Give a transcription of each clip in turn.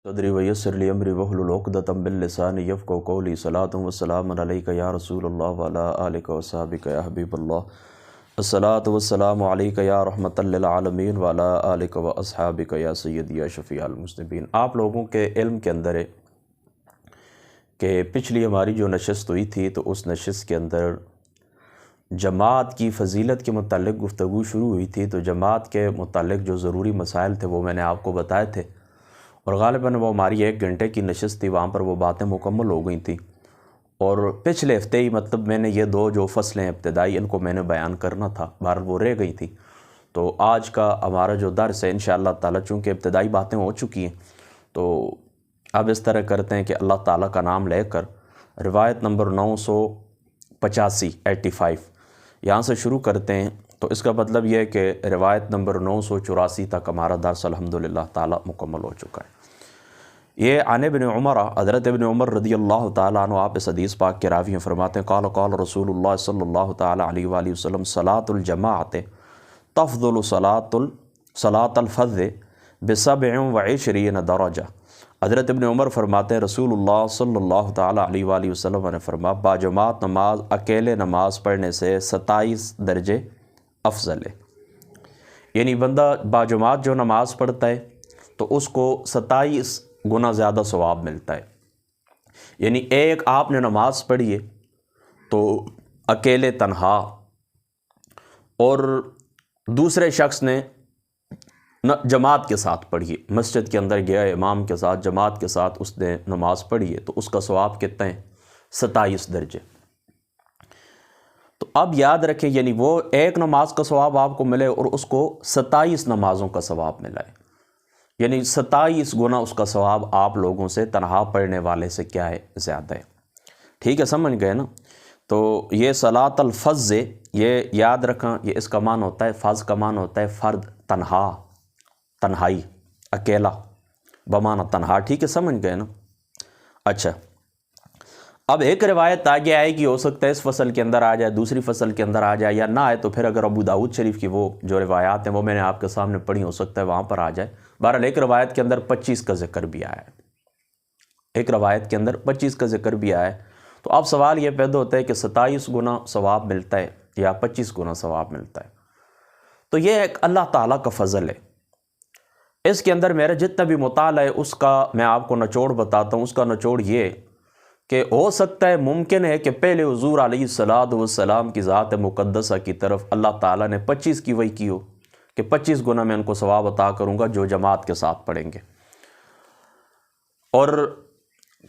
صدری ویسر لی امری واحلل عقدۃ من لسانی یفقهوا قولی صلاۃ وسلام علیک یا رسول اللہ وعلی آلک وصحبک یا حبیب اللہ الصلاۃ والسلام علیک یا رحمۃ للعالمین وعلی آلک واصحابک یا سیدی یا شفیع المذنبین۔ آپ لوگوں کے علم کے اندر ہے کہ پچھلی ہماری جو نشست ہوئی تھی تو اس نشست کے اندر جماعت کی فضیلت کے متعلق گفتگو شروع ہوئی تھی، تو جماعت کے متعلق جو ضروری مسائل تھے وہ میں نے آپ کو بتائے تھے، اور غالباً وہ ہماری 1 گھنٹے کی نشست تھی، وہاں پر وہ باتیں مکمل ہو گئی تھیں۔ اور پچھلے ہفتے ہی مطلب میں نے یہ 2 جو فصلیں ابتدائی ان کو میں نے بیان کرنا تھا، بہرحال وہ رہ گئی تھی۔ تو آج کا ہمارا جو درس ہے انشاءاللہ تعالیٰ، چونکہ ابتدائی باتیں ہو چکی ہیں، تو اب اس طرح کرتے ہیں کہ اللہ تعالیٰ کا نام لے کر روایت نمبر 985 یہاں سے شروع کرتے ہیں۔ تو اس کا مطلب یہ ہے کہ روایت نمبر 984 تک ہمارا درس الحمدللہ تعالیٰ مکمل ہو چکا ہے۔ یہ عن ابن عمر، حضرت ابن عمر رضی اللہ تعالیٰ عنہ آپ اس حدیث پاک کے راوی ہیں، فرماتے ہیں قال قال رسول اللہ صلی اللہ تعالیٰ علیہ وآلہ وسلم صلاۃ الجماعت تفضل صلاۃ الفذ ب27 درجہ۔ حضرت ابن عمر فرماتے ہیں رسول اللہ صلی اللہ تعالیٰ علیہ وآلہ وسلم نے فرمایا باجماعت نماز اکیلے نماز پڑھنے سے 27 درجے افضل ہے۔ یعنی بندہ باجماعت جو نماز پڑھتا ہے تو اس کو 27 گنا زیادہ ثواب ملتا ہے۔ یعنی ایک آپ نے نماز پڑھی ہے تو اکیلے تنہا، اور دوسرے شخص نے جماعت کے ساتھ پڑھی ہے، مسجد کے اندر گیا ہے امام کے ساتھ، جماعت کے ساتھ اس نے نماز پڑھی ہے، تو اس کا ثواب کتنا ہے؟ 27 درجے۔ تو اب یاد رکھیں، یعنی وہ ایک نماز کا ثواب آپ کو ملے اور اس کو 27 نمازوں کا ثواب ملا ہے، یعنی 27 گنا اس کا ثواب آپ لوگوں سے تنہا پڑھنے والے سے کیا ہے؟ زیادہ ہے۔ ٹھیک ہے، سمجھ گئے نا؟ تو یہ صلاۃ الفذ، یہ یاد رکھیں، یہ اس کا معنی ہوتا ہے، فض کا معنی ہوتا ہے فرد، تنہا، تنہائی، اکیلا بمعنی تنہا۔ ٹھیک ہے، سمجھ گئے نا؟ اچھا، اب ایک روایت آگے آئے گی، ہو سکتا ہے اس فصل کے اندر آ جائے، دوسری فصل کے اندر آ جائے، یا نہ آئے تو پھر اگر ابو داؤد شریف کی وہ جو روایات ہیں وہ میں نے آپ کے سامنے پڑھی، ہو سکتا ہے وہاں پر آ جائے۔ بہرحال ایک روایت کے اندر 25 کا ذکر بھی آیا ہے، ایک روایت کے اندر 25 کا ذکر بھی آیا ہے۔ تو اب سوال یہ پیدا ہوتا ہے کہ 27 گنا ثواب ملتا ہے یا 25 گنا ثواب ملتا ہے؟ تو یہ ایک اللہ تعالیٰ کا فضل ہے۔ اس کے اندر میرا جتنا بھی مطالعہ ہے اس کا میں آپ کو نچوڑ بتاتا ہوں۔ اس کا نچوڑ یہ کہ ہو سکتا ہے، ممکن ہے کہ پہلے حضور علیہ الصلوۃ والسلام کی ذات مقدسہ کی طرف اللہ تعالیٰ نے 25 کی وحی کی ہو کہ 25 گنا میں ان کو ثواب عطا کروں گا جو جماعت کے ساتھ پڑھیں گے، اور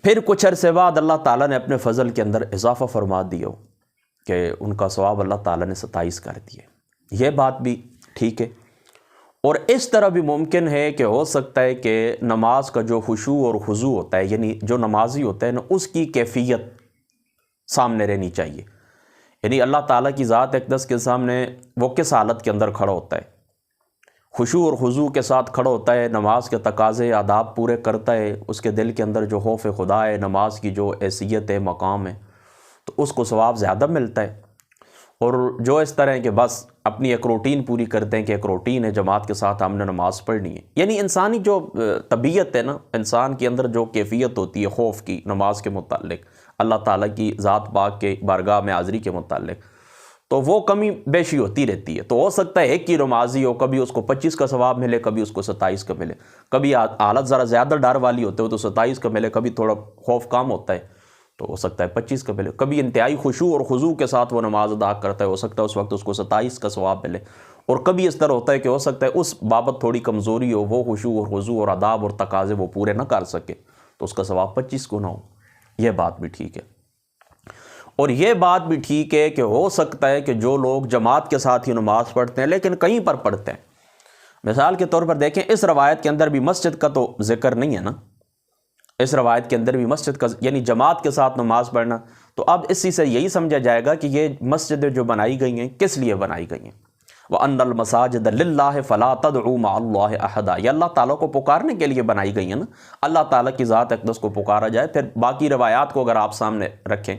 پھر کچھ عرصے بعد اللہ تعالیٰ نے اپنے فضل کے اندر اضافہ فرما دیا ہو کہ ان کا ثواب اللہ تعالیٰ نے 27 کر دیا۔ یہ بات بھی ٹھیک ہے، اور اس طرح بھی ممکن ہے کہ ہو سکتا ہے کہ نماز کا جو خشوع اور خضوع ہوتا ہے، یعنی جو نمازی ہوتا ہے نا، اس کی کیفیت سامنے رہنی چاہیے۔ یعنی اللہ تعالیٰ کی ذات اقدس کے سامنے وہ کس حالت کے اندر کھڑا ہوتا ہے؟ خشوع اور خضوع کے ساتھ کھڑا ہوتا ہے، نماز کے تقاضے آداب پورے کرتا ہے، اس کے دل کے اندر جو خوف خدا ہے، نماز کی جو حیثیت ہے، مقام ہے، تو اس کو ثواب زیادہ ملتا ہے۔ اور جو اس طرح کہ بس اپنی ایک روٹین پوری کرتے ہیں کہ ایک روٹین ہے، جماعت کے ساتھ ہم نے نماز پڑھنی ہے، یعنی انسانی جو طبیعت ہے نا، انسان کے اندر جو کیفیت ہوتی ہے خوف کی نماز کے متعلق، اللہ تعالیٰ کی ذات پاک کے بارگاہ میں حاضری کے متعلق، تو وہ کمی بیشی ہوتی رہتی ہے۔ تو ہو سکتا ہے ایک کی نمازی ہو، کبھی اس کو 25 کا ثواب ملے، کبھی اس کو 27 کا ملے، کبھی حالت ذرا زیادہ ڈر والی ہوتے ہو تو 27 کا ملے، کبھی تھوڑا خوف کام ہوتا ہے تو ہو سکتا ہے 25 کا ملے، کبھی انتہائی خشوع اور خضوع کے ساتھ وہ نماز ادا کرتا ہے، ہو سکتا ہے اس وقت اس کو 27 کا ثواب ملے، اور کبھی اس طرح ہوتا ہے کہ ہو سکتا ہے اس بابت تھوڑی کمزوری ہو، وہ خشوع اور خضوع اور آداب اور تقاضے وہ پورے نہ کر سکے، تو اس کا ثواب 25 گنا ہو۔ یہ بات بھی ٹھیک ہے، اور یہ بات بھی ٹھیک ہے کہ ہو سکتا ہے کہ جو لوگ جماعت کے ساتھ ہی نماز پڑھتے ہیں لیکن کہیں پر پڑھتے ہیں، مثال کے طور پر دیکھیں اس روایت کے اندر بھی مسجد کا تو ذکر نہیں ہے نا، اس روایت کے اندر بھی مسجد کا، یعنی جماعت کے ساتھ نماز پڑھنا، تو اب اسی سے یہی سمجھا جائے گا کہ یہ مسجدیں جو بنائی گئی ہیں کس لیے بنائی گئی ہیں؟ وَأَنَّ الْمَسَاجِدَ لِلَّهِ فَلَا تَدْعُوا مَعَ اللَّهِ أَحَدًا، یہ اللہ تعالیٰ کو پکارنے کے لیے بنائی گئی ہیں نا، اللہ تعالیٰ کی ذات اقدس کو پکارا جائے۔ پھر باقی روایات کو اگر آپ سامنے رکھیں،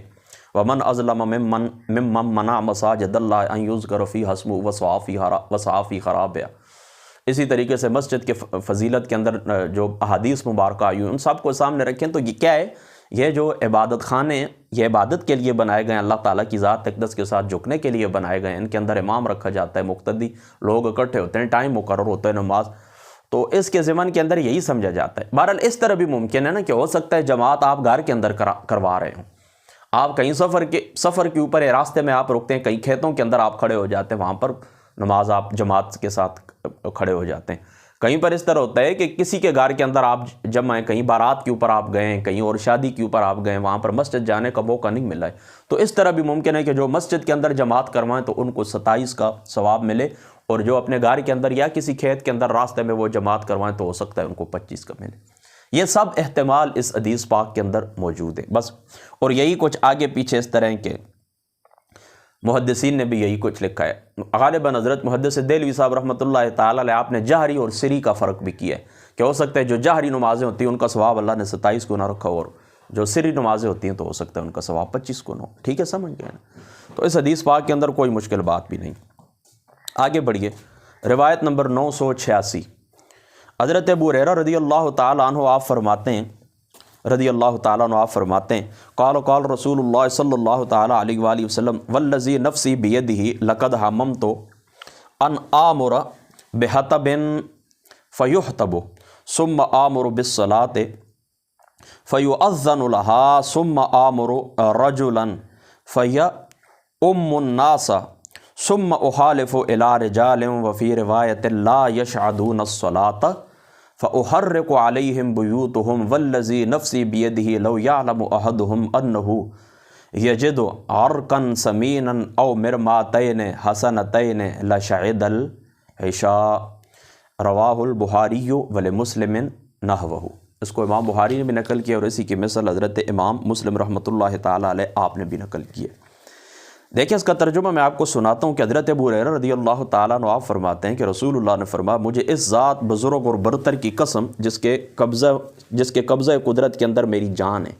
وَمَنْ أَظْلَمَ مِمَّنْ مَنَعَ مَسَاجِدَ اللَّهِ أَنْ يُذْكَرَ فِيهَا اسْمُهُ وَسَعَى فِي خَرَابِهَا، اسی طریقے سے مسجد کے فضیلت کے اندر جو احادیث مبارکہ آئی ان سب کو سامنے رکھیں تو یہ کیا ہے؟ یہ جو عبادت خانے ہیں یہ عبادت کے لیے بنائے گئے ہیں، اللہ تعالیٰ کی ذات اقدس کے ساتھ جھکنے کے لیے بنائے گئے ہیں، ان کے اندر امام رکھا جاتا ہے، مقتدی لوگ اکٹھے ہوتے ہیں، ٹائم مقرر ہوتا ہے نماز، تو اس کے ضمن کے اندر یہی سمجھا جاتا ہے۔ بہرحال اس طرح بھی ممکن ہے نا کہ ہو سکتا ہے جماعت آپ گھر کے اندر کروا رہے ہوں، آپ کہیں سفر کے اوپر راستے میں آپ رکتے ہیں، کہیں کھیتوں کے اندر آپ کھڑے ہو جاتے ہیں، وہاں پر نماز آپ جماعت کے ساتھ کھڑے ہو جاتے ہیں۔ کہیں پر اس طرح ہوتا ہے کہ کسی کے گھر کے اندر آپ جمع ہیں، کہیں بارات کے اوپر آپ گئے ہیں، کہیں اور شادی کے اوپر آپ گئے ہیں، وہاں پر مسجد جانے کا موقع نہیں ملا ہے، تو اس طرح بھی ممکن ہے کہ جو مسجد کے اندر جماعت کروائیں تو ان کو 27 کا ثواب ملے، اور جو اپنے گھر کے اندر یا کسی کھیت کے اندر راستے میں وہ جماعت کروائیں تو ہو سکتا ہے ان کو 25 کا ملے۔ یہ سب احتمال اس حدیث پاک کے اندر موجود ہے بس، اور یہی کچھ آگے پیچھے اس طرح کے محدثین نے بھی یہی کچھ لکھا ہے۔ غالباً حضرت محدث دہلوی صاحب رحمۃ اللہ تعالی علیہ آپ نے جہری اور سری کا فرق بھی کیا ہے کہ ہو سکتا ہے جو جہری نمازیں ہوتی ہیں ان کا ثواب اللہ نے 27 کو نہ رکھا، اور جو سری نمازیں ہوتی ہیں تو ہو سکتا ہے ان کا ثواب 25 کو نہ ہو۔ ٹھیک ہے، سمجھ گئے نا؟ تو اس حدیث پاک کے اندر کوئی مشکل بات بھی نہیں۔ آگے بڑھیے، روایت نمبر 986، حضرت ابو ہریرہ رضی اللہ تعالیٰ عنہ آپ فرماتے ہیں قال رسول اللہ صلی اللہ تعالیٰ علیہ وآلہ وسلم والذی نفسی بیدہ لقد ہممت ان آمر بحطب فیحطب ثم آمر بالصلاة فیؤذن لها ثم آمر رجلا فیؤم الناس ثم احالف الى رجال وفی روایت لا یشعدون الصلاة فأحرق علیہم بیوتہم والذی نفسی بیدہ لو یعلم احدہم انہ یجد عرقا سمینا او مرماتین حسنتین لشعد العشاء، رواہ البخاری ولمسلم نحوہ۔ اس کو امام بخاری نے بھی نقل کیا اور اسی کی مثل حضرت امام مسلم رحمۃ اللہ تعالیٰ علیہ آپ نے بھی نقل کیا۔ دیکھیں اس کا ترجمہ میں آپ کو سناتا ہوں کہ حضرت ابو ہریرہ رضی اللہ تعالیٰ عنہ آپ فرماتے ہیں کہ رسول اللہ نے فرمایا مجھے اس ذات بزرگ اور برتر کی قسم جس کے قبضہ قدرت کے اندر میری جان ہے۔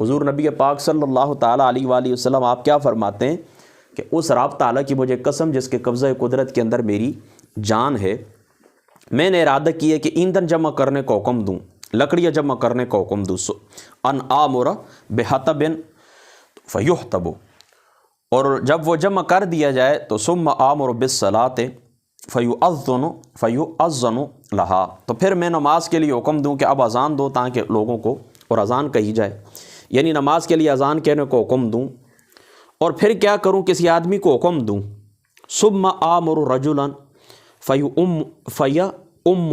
حضور نبی پاک صلی اللہ تعالیٰ علیہ وآلہ وسلم آپ کیا فرماتے ہیں کہ اس رب تعالیٰ کی مجھے قسم جس کے قبضہ قدرت کے اندر میری جان ہے، میں نے ارادہ کیا کہ ایندھن جمع کرنے کا حکم دوں، لکڑیاں جمع کرنے کا حکم دوں، ان آمر بحطب فیحطب، اور جب وہ جمع کر دیا جائے تو ثم آمر بالصلاۃ فیؤذن لہا، تو پھر میں نماز کے لیے حکم دوں کہ اب اذان دو تاکہ لوگوں کو، اور اذان کہی جائے یعنی نماز کے لیے اذان کہنے کو حکم دوں، اور پھر کیا کروں کسی آدمی کو حکم دوں، ثم آمر رجلا فیؤم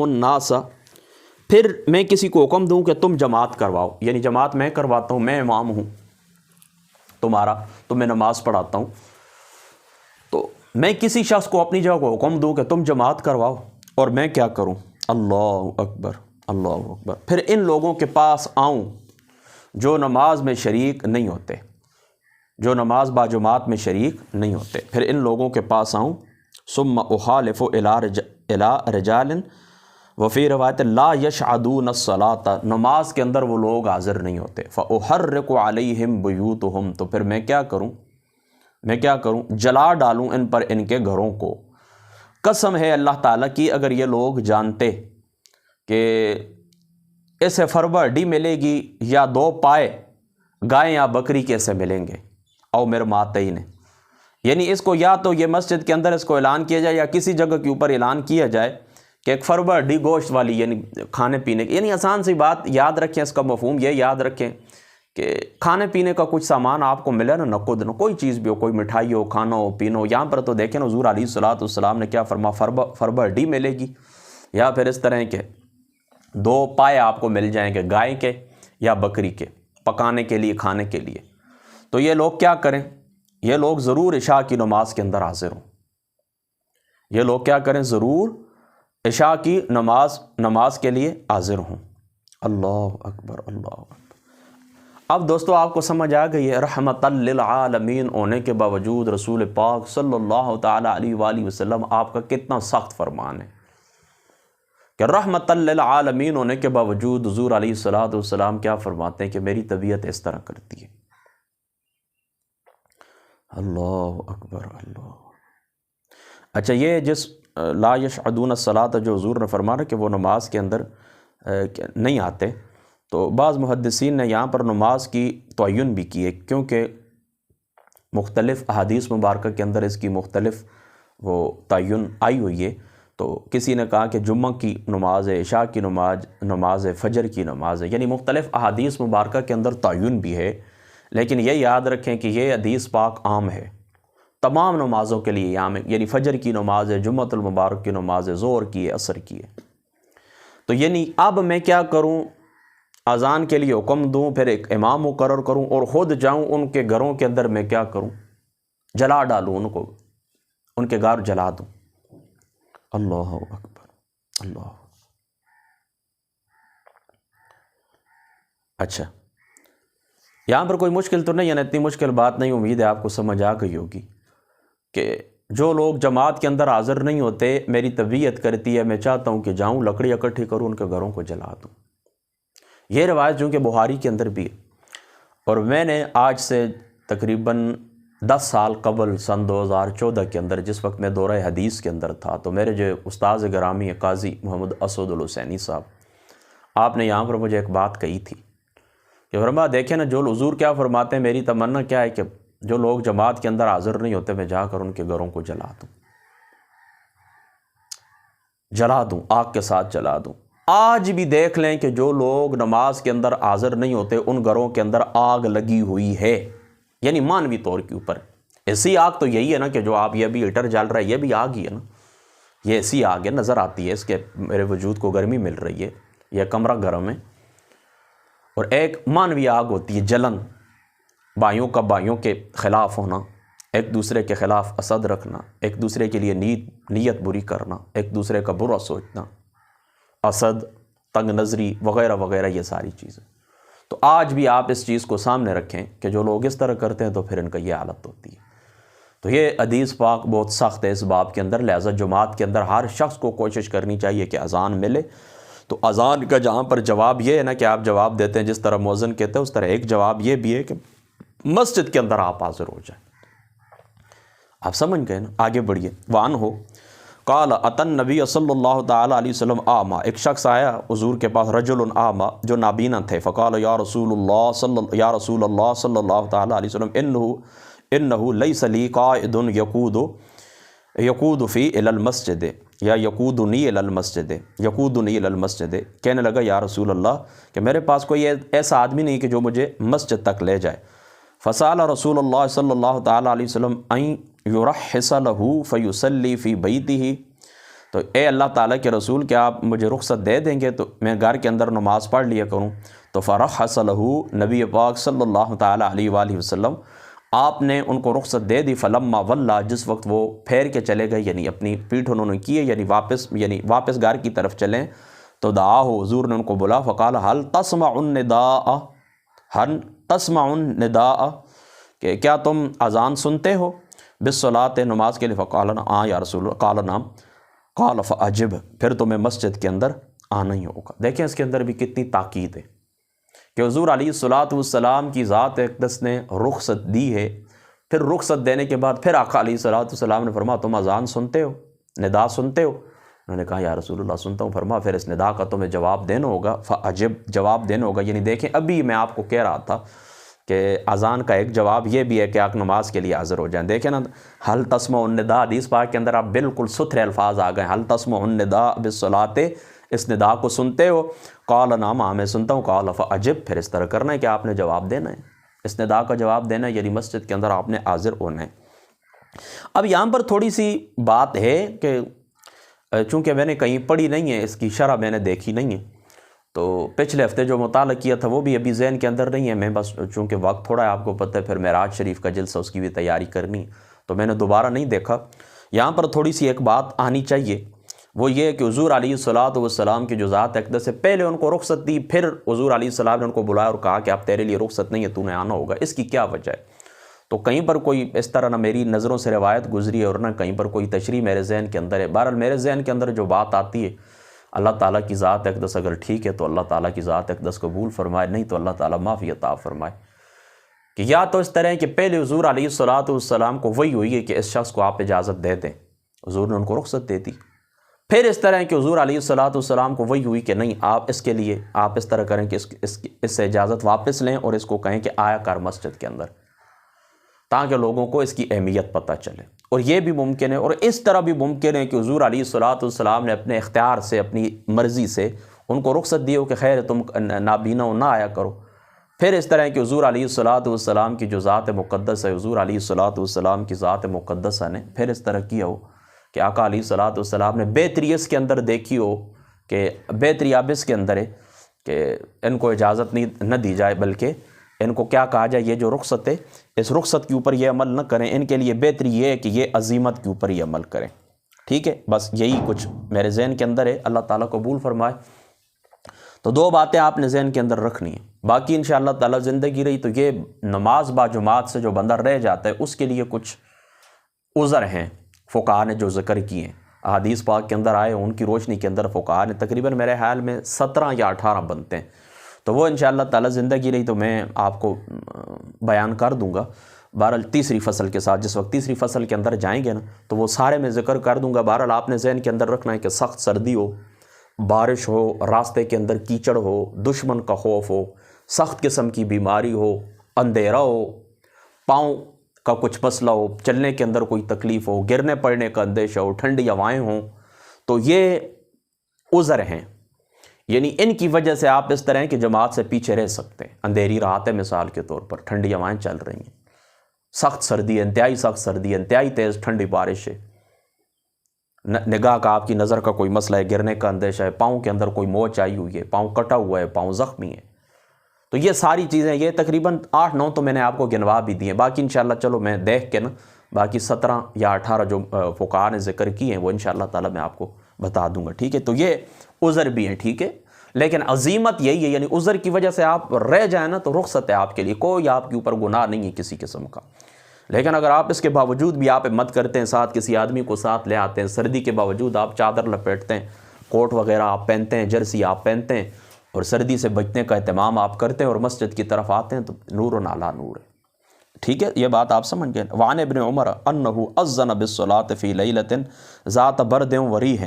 الناس، پھر میں کسی کو حکم دوں کہ تم جماعت کرواؤ، یعنی جماعت میں کرواتا ہوں، میں امام ہوں تمہارا، تو میں نماز پڑھاتا ہوں، تو میں کسی شخص کو اپنی جگہ کو حکم دوں کہ تم جماعت کرواؤ، اور میں کیا کروں، اللہ اکبر اللہ اکبر، پھر ان لوگوں کے پاس آؤں جو نماز میں شریک نہیں ہوتے، جو نماز باجماعت میں شریک نہیں ہوتے، پھر ان لوگوں کے پاس آؤں، ثم احالف الی رجال وفی روایت لا یشعدون الصلاۃ، نماز کے اندر وہ لوگ حاضر نہیں ہوتے، فاحرق علیہم بیوتہم، تو پھر میں کیا کروں، جلا ڈالوں ان پر ان کے گھروں کو۔ قسم ہے اللہ تعالیٰ کی اگر یہ لوگ جانتے کہ اسے فربہ ہڈی ملے گی یا 2 پائے گائے یا بکری کیسے ملیں گے، او مرماتین، یعنی اس کو یا تو یہ مسجد کے اندر اس کو اعلان کیا جائے یا کسی جگہ کے اوپر اعلان کیا جائے کہ ایک فربہ ہڈی گوشت والی، یعنی کھانے پینے کی، یعنی آسان سی بات یاد رکھیں، اس کا مفہوم یہ یاد رکھیں کہ کھانے پینے کا کچھ سامان آپ کو ملے نا، نقد نہ کوئی چیز بھی ہو، کوئی مٹھائی ہو، کھانا ہو، پینا ہو، یہاں پر تو دیکھیں حضور علیہ الصلوۃ والسلام نے کیا فرما، فربہ ہڈی ملے گی، یا پھر اس طرح کے 2 پائے آپ کو مل جائیں گے گائے کے یا بکری کے، پکانے کے لیے، کھانے کے لیے۔ تو یہ لوگ کیا کریں، یہ لوگ ضرور عشاء کی نماز کے اندر حاضر ہوں، یہ لوگ کیا کریں، ضرور عشاء کی نماز کے لیے حاضر ہوں۔ اللہ اکبر اللہ اکبر۔ اب دوستو آپ کو سمجھ آ گئی ہے رحمت للعالمین ہونے کے باوجود رسول پاک صلی اللہ تعالیٰ علیہ وآلہ وسلم آپ کا کتنا سخت فرمان ہے کہ رحمت للعالمین ہونے کے باوجود حضور علیہ الصلوۃ والسلام کیا فرماتے ہیں کہ میری طبیعت اس طرح کرتی ہے۔ اللہ اکبر اللہ۔ اچھا، یہ جس لا یشعدون الصلاۃ، جو حضور نے فرمایا کہ وہ نماز کے اندر نہیں آتے، تو بعض محدثین نے یہاں پر نماز کی تعین بھی کی ہے، کیونکہ مختلف احادیث مبارکہ کے اندر اس کی مختلف وہ تعین آئی ہوئی ہے۔ تو کسی نے کہا کہ جمعہ کی نماز ہے، عشاء کی نماز ہے، فجر کی نماز ہے، یعنی مختلف احادیث مبارکہ کے اندر تعین بھی ہے، لیکن یہ یاد رکھیں کہ یہ حدیث پاک عام ہے، تمام نمازوں کے لیے عام ہے، یعنی فجر کی نماز ہے، جمعۃ المبارک کی نماز ہے، ظہر کی ہے، عصر کی ہے۔ تو یعنی اب میں کیا کروں، اذان کے لیے حکم دوں، پھر ایک امام مقرر کروں اور خود جاؤں ان کے گھروں کے اندر میں کیا کروں، جلا ڈالوں ان کو، ان کے گھر جلا دوں۔ اللہ اکبر، اللہ۔ اچھا، یہاں پر کوئی مشکل تو نہیں ہے نا، اتنی مشکل بات نہیں، امید ہے آپ کو سمجھ آ گئی ہوگی کہ جو لوگ جماعت کے اندر حاضر نہیں ہوتے، میری طبیعت کرتی ہے، میں چاہتا ہوں کہ جاؤں، لکڑی اکٹھی کروں، ان کے گھروں کو جلا دوں۔ یہ روایت جو کہ بخاری کے اندر بھی ہے، اور میں نے آج سے تقریباً 10 سال قبل سن 2014 کے اندر، جس وقت میں دورہ حدیث کے اندر تھا، تو میرے جو استاذ گرامی قاضی محمد اسود الحسینی صاحب، آپ نے یہاں پر مجھے ایک بات کہی تھی کہ فرمایا دیکھیں نا، جو حضور کیا فرماتے ہیں، میری تمنا کیا ہے کہ جو لوگ جماعت کے اندر حاضر نہیں ہوتے، میں جا کر ان کے گھروں کو جلا دوں، آگ کے ساتھ جلا دوں۔ آج بھی دیکھ لیں کہ جو لوگ نماز کے اندر حاضر نہیں ہوتے، ان گھروں کے اندر آگ لگی ہوئی ہے، یعنی مانوی طور کے اوپر۔ ایسی آگ تو یہی ہے نا کہ جو آپ یہ بھی ہیٹر جل رہا ہے، یہ بھی آگ ہی ہے نا، یہ ایسی آگ ہے، نظر آتی ہے، اس کے میرے وجود کو گرمی مل رہی ہے، یہ کمرہ گرم ہے۔ اور ایک مانوی آگ ہوتی ہے، جلن، بھائیوں کا بھائیوں کے خلاف ہونا، ایک دوسرے کے خلاف حسد رکھنا، ایک دوسرے کے لیے نیت بری کرنا، ایک دوسرے کا برا سوچنا، حسد، تنگ نظری وغیرہ وغیرہ، یہ ساری چیزیں۔ تو آج بھی آپ اس چیز کو سامنے رکھیں کہ جو لوگ اس طرح کرتے ہیں تو پھر ان کا یہ حالت ہوتی ہے۔ تو یہ حدیث پاک بہت سخت ہے اس باب کے اندر، لہذا جماعت کے اندر ہر شخص کو کوشش کرنی چاہیے کہ اذان ملے۔ تو اذان کا جہاں پر جواب یہ ہے نا کہ آپ جواب دیتے ہیں جس طرح مؤذن کہتے ہیں، اس طرح ایک جواب یہ بھی ہے کہ مسجد کے اندر آپ حاضر ہو جائیں۔ آپ سمجھ گئے نا، آگے بڑھیے۔ وان ہو قال اتن نبی صلی اللہ تعالیٰ علیہ وسلم اعمی، ایک شخص آیا حضور کے پاس، رجل اعمی، جو نابینا تھے، فقال یا رسول اللہ صلی اللہ تعالیٰ علیہ وسلم انہ لیس لی قائد یقود فی الی المسجد، یا یقودنی الی المسجد، کہنے لگا یا رسول اللہ کہ میرے پاس کوئی ایسا آدمی نہیں کہ جو مجھے مسجد تک لے جائے۔ فسال رسول اللہ صلی اللہ تعالیٰ علیہ وسلم ان یرخص لہ فیصلی فی بیتہ، تو اے اللہ تعالیٰ کے رسول، کیا آپ مجھے رخصت دے دیں گے تو میں گھر کے اندر نماز پڑھ لیا کروں؟ تو فرخص لہ، نبی پاک صلی اللہ تعالیٰ علیہ وآلہ وسلم آپ نے ان کو رخصت دے دی۔ فلما ولا، جس وقت وہ پھیر کے چلے گئے، یعنی اپنی پیٹھ انہوں نے کی ہے، یعنی واپس گھر کی طرف چلیں، تو دعا ہو، حضور نے ان کو بلا، فقال هل تسمع النداء، کہ کیا تم اذان سنتے ہو بالصلاۃ، نماز کے لیے؟ فقال ہاں یا رسول اللہ، قال نعم، قال فاجب، پھر تمہیں مسجد کے اندر آنا ہی ہوگا۔ دیکھیں اس کے اندر بھی کتنی تاکید ہے کہ حضور علیہ الصلاۃ والسلام کی ذات اقدس نے رخصت دی ہے، پھر رخصت دینے کے بعد پھر آقا علیہ الصلاۃ والسلام نے فرمایا تم اذان سنتے ہو، ندا سنتے ہو؟ انہوں نے کہا یا رسول اللہ سنتا ہوں۔ فرمایا پھر اس ندا کا تمہیں جواب دینا ہوگا، فاجب، جواب دینا ہوگا۔ یعنی دیکھیں ابھی میں آپ کو کہہ رہا تھا کہ اذان کا ایک جواب یہ بھی ہے کہ آپ نماز کے لیے حاضر ہو جائیں۔ دیکھیں نا، حل تسمع النداء، حدیث پاک کے اندر آپ بالکل ستھرے الفاظ آ گئے، حل تسمع النداء بالصلاۃ، اس ندا کو سنتے ہو؟ قال نعم، میں سنتا ہوں۔ قال فاجب، پھر اس طرح کرنا ہے کہ آپ نے جواب دینا ہے، اس ندا کا جواب دینا ہے، یعنی مسجد کے اندر آپ نے حاضر ہونا ہے۔ اب یہاں پر تھوڑی سی بات ہے کہ چونکہ میں نے کہیں پڑھی نہیں ہے، اس کی شرح میں نے دیکھی نہیں ہے، تو پچھلے ہفتے جو مطالعہ کیا تھا وہ بھی ابھی ذہن کے اندر نہیں ہے، میں بس چونکہ وقت تھوڑا ہے، آپ کو پتہ ہے پھر معراج شریف کا جلسہ، اس کی بھی تیاری کرنی، تو میں نے دوبارہ نہیں دیکھا۔ یہاں پر تھوڑی سی ایک بات آنی چاہیے، وہ یہ کہ حضور علیہ الصلاۃ والسلام کی جو ذات اقدس سے پہلے ان کو رخصت دی، پھر حضور علیہ السلام نے ان کو بلایا اور کہا کہ اب تیرے لیے رخصت نہیں ہے، تو نے آنا ہوگا۔ اس کی کیا وجہ ہے؟ تو کہیں پر کوئی اس طرح نہ میری نظروں سے روایت گزری ہے اور نہ کہیں پر کوئی تشریح میرے ذہن کے اندر ہے۔ بہرحال میرے ذہن کے اندر جو بات آتی ہے، اللہ تعالیٰ کی ذات اقدس اگر ٹھیک ہے تو اللہ تعالیٰ کی ذات اقدس قبول فرمائے، نہیں تو اللہ تعالیٰ معافی عطا فرمائے، کہ یا تو اس طرح کہ پہلے حضور علیہ الصلاۃ والسلام کو وہی ہوئی ہے کہ اس شخص کو آپ اجازت دے دیں، حضور نے ان کو رخصت دے دی، پھر اس طرح کہ حضور علیہ الصلوۃ والسلام کو وہی ہوئی کہ نہیں، آپ اس کے لیے آپ اس طرح کریں کہ اس سے اجازت واپس لیں اور اس کو کہیں کہ آیا کر مسجد کے اندر، تاکہ لوگوں کو اس کی اہمیت پتہ چلے۔ اور یہ بھی ممکن ہے، اور اس طرح بھی ممکن ہے کہ حضور علیہ الصلوۃ والسلام نے اپنے اختیار سے، اپنی مرضی سے ان کو رخصت دی ہو کہ خیر تم نابینا ہو، نہ آیا کرو۔ پھر اس طرح کہ حضور علیہ الصلوۃ والسلام کی جو ذات مقدس ہے، حضور علیہ الصلوۃ والسلام کی ذات مقدسہ نے پھر اس طرح کیا ہو کہ آقا علیہ الصلوۃ والسلام نے بہتری اس کے اندر دیکھی ہو کہ بہتری اب اس کے اندر ہے کہ ان کو اجازت نہ دی جائے، بلکہ ان کو کیا کہا جائے، یہ جو رخصت ہے اس رخصت کے اوپر یہ عمل نہ کریں، ان کے لیے بہتری یہ ہے کہ یہ عزیمت کے اوپر یہ عمل کریں۔ ٹھیک ہے، بس یہی کچھ میرے ذہن کے اندر ہے، اللہ تعالیٰ قبول فرمائے۔ تو دو باتیں آپ نے ذہن کے اندر رکھنی ہیں، باقی انشاءاللہ تعالیٰ زندگی رہی تو یہ نماز با جماعت سے جو بندہ رہ جاتا ہے اس کے لیے کچھ عذر ہیں فقہاء نے جو ذکر کیے ہیں، احادیث پاک کے اندر آئے، ان کی روشنی کے اندر فقہاء نے تقریباً میرے خیال میں 17 یا 18 بنتے ہیں، تو وہ انشاءاللہ تعالیٰ زندگی رہی تو میں آپ کو بیان کر دوں گا۔ بہرحال تیسری فصل کے ساتھ، جس وقت تیسری فصل کے اندر جائیں گے نا تو وہ سارے میں ذکر کر دوں گا۔ بہرحال آپ نے ذہن کے اندر رکھنا ہے کہ سخت سردی ہو، بارش ہو، راستے کے اندر کیچڑ ہو، دشمن کا خوف ہو، سخت قسم کی بیماری ہو، اندھیرا ہو، پاؤں کا کچھ مسئلہ ہو، چلنے کے اندر کوئی تکلیف ہو، گرنے پڑنے کا اندیشہ ہو، ٹھنڈی ہوائیں ہوں، تو یہ عذر ہیں، یعنی ان کی وجہ سے آپ اس طرح کی جماعت سے پیچھے رہ سکتے ہیں۔ اندھیری رات ہے مثال کے طور پر، ٹھنڈی ہوائیں چل رہی ہیں، سخت سردی، انتہائی سخت سردی، انتہائی تیز ٹھنڈی بارش ہے، نگاہ کا آپ کی نظر کا کوئی مسئلہ ہے، گرنے کا اندیشہ ہے، پاؤں کے اندر کوئی موچ آئی ہوئی ہے، پاؤں کٹا ہوا ہے، پاؤں زخمی ہے، تو یہ ساری چیزیں، یہ تقریباً 8-9 تو میں نے آپ کو گنوا بھی دی ہیں، باقی انشاءاللہ چلو میں دیکھ کے نا باقی 17 یا 18 جو فقہاء نے ذکر کی ہیں وہ انشاءاللہ تعالیٰ میں آپ کو بتا دوں گا۔ ٹھیک ہے، تو یہ عذر بھی ہیں، ٹھیک ہے، لیکن عزیمت یہی ہے، یعنی عذر کی وجہ سے آپ رہ جائیں نا تو رخصت ہے آپ کے لیے، کوئی آپ کے اوپر گناہ نہیں ہے کسی قسم کا۔ لیکن اگر آپ اس کے باوجود بھی آپ مت کرتے ہیں، ساتھ کسی آدمی کو ساتھ لے آتے ہیں، سردی کے باوجود آپ چادر لپیٹتے ہیں، کوٹ وغیرہ آپ پہنتے ہیں، جرسی آپ پہنتے ہیں اور سردی سے بچنے کا اہتمام آپ کرتے ہیں اور مسجد کی طرف آتے ہیں، تو نور علی نور ہے۔ ٹھیک ہے، یہ بات آپ سمجھ گئے۔ وعن ابن عمر انہ اذن بالصلاۃ فی لیلۃ ذات برد وریح،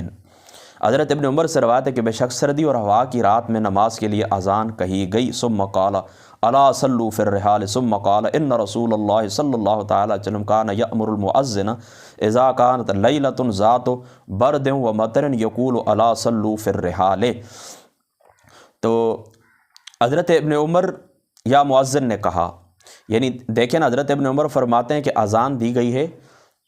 حضرت ابن عمر سے روایت ہے کہ بے شک سردی اور ہوا کی رات میں نماز کے لیے اذان کہی گئی، ثم قال الا صلوا فی الرحال، ثم قال ان رسول اللہ صلی اللہ تعالی علیہ وسلم کان یأمر المؤذن اذا كانت لیلۃ ذات برد ومطر یقول الا صلوا فی الرحال۔ تو حضرت ابن عمر یا مؤذن نے کہا، یعنی دیکھیں نا، حضرت ابن عمر فرماتے ہیں کہ اذان دی گئی ہے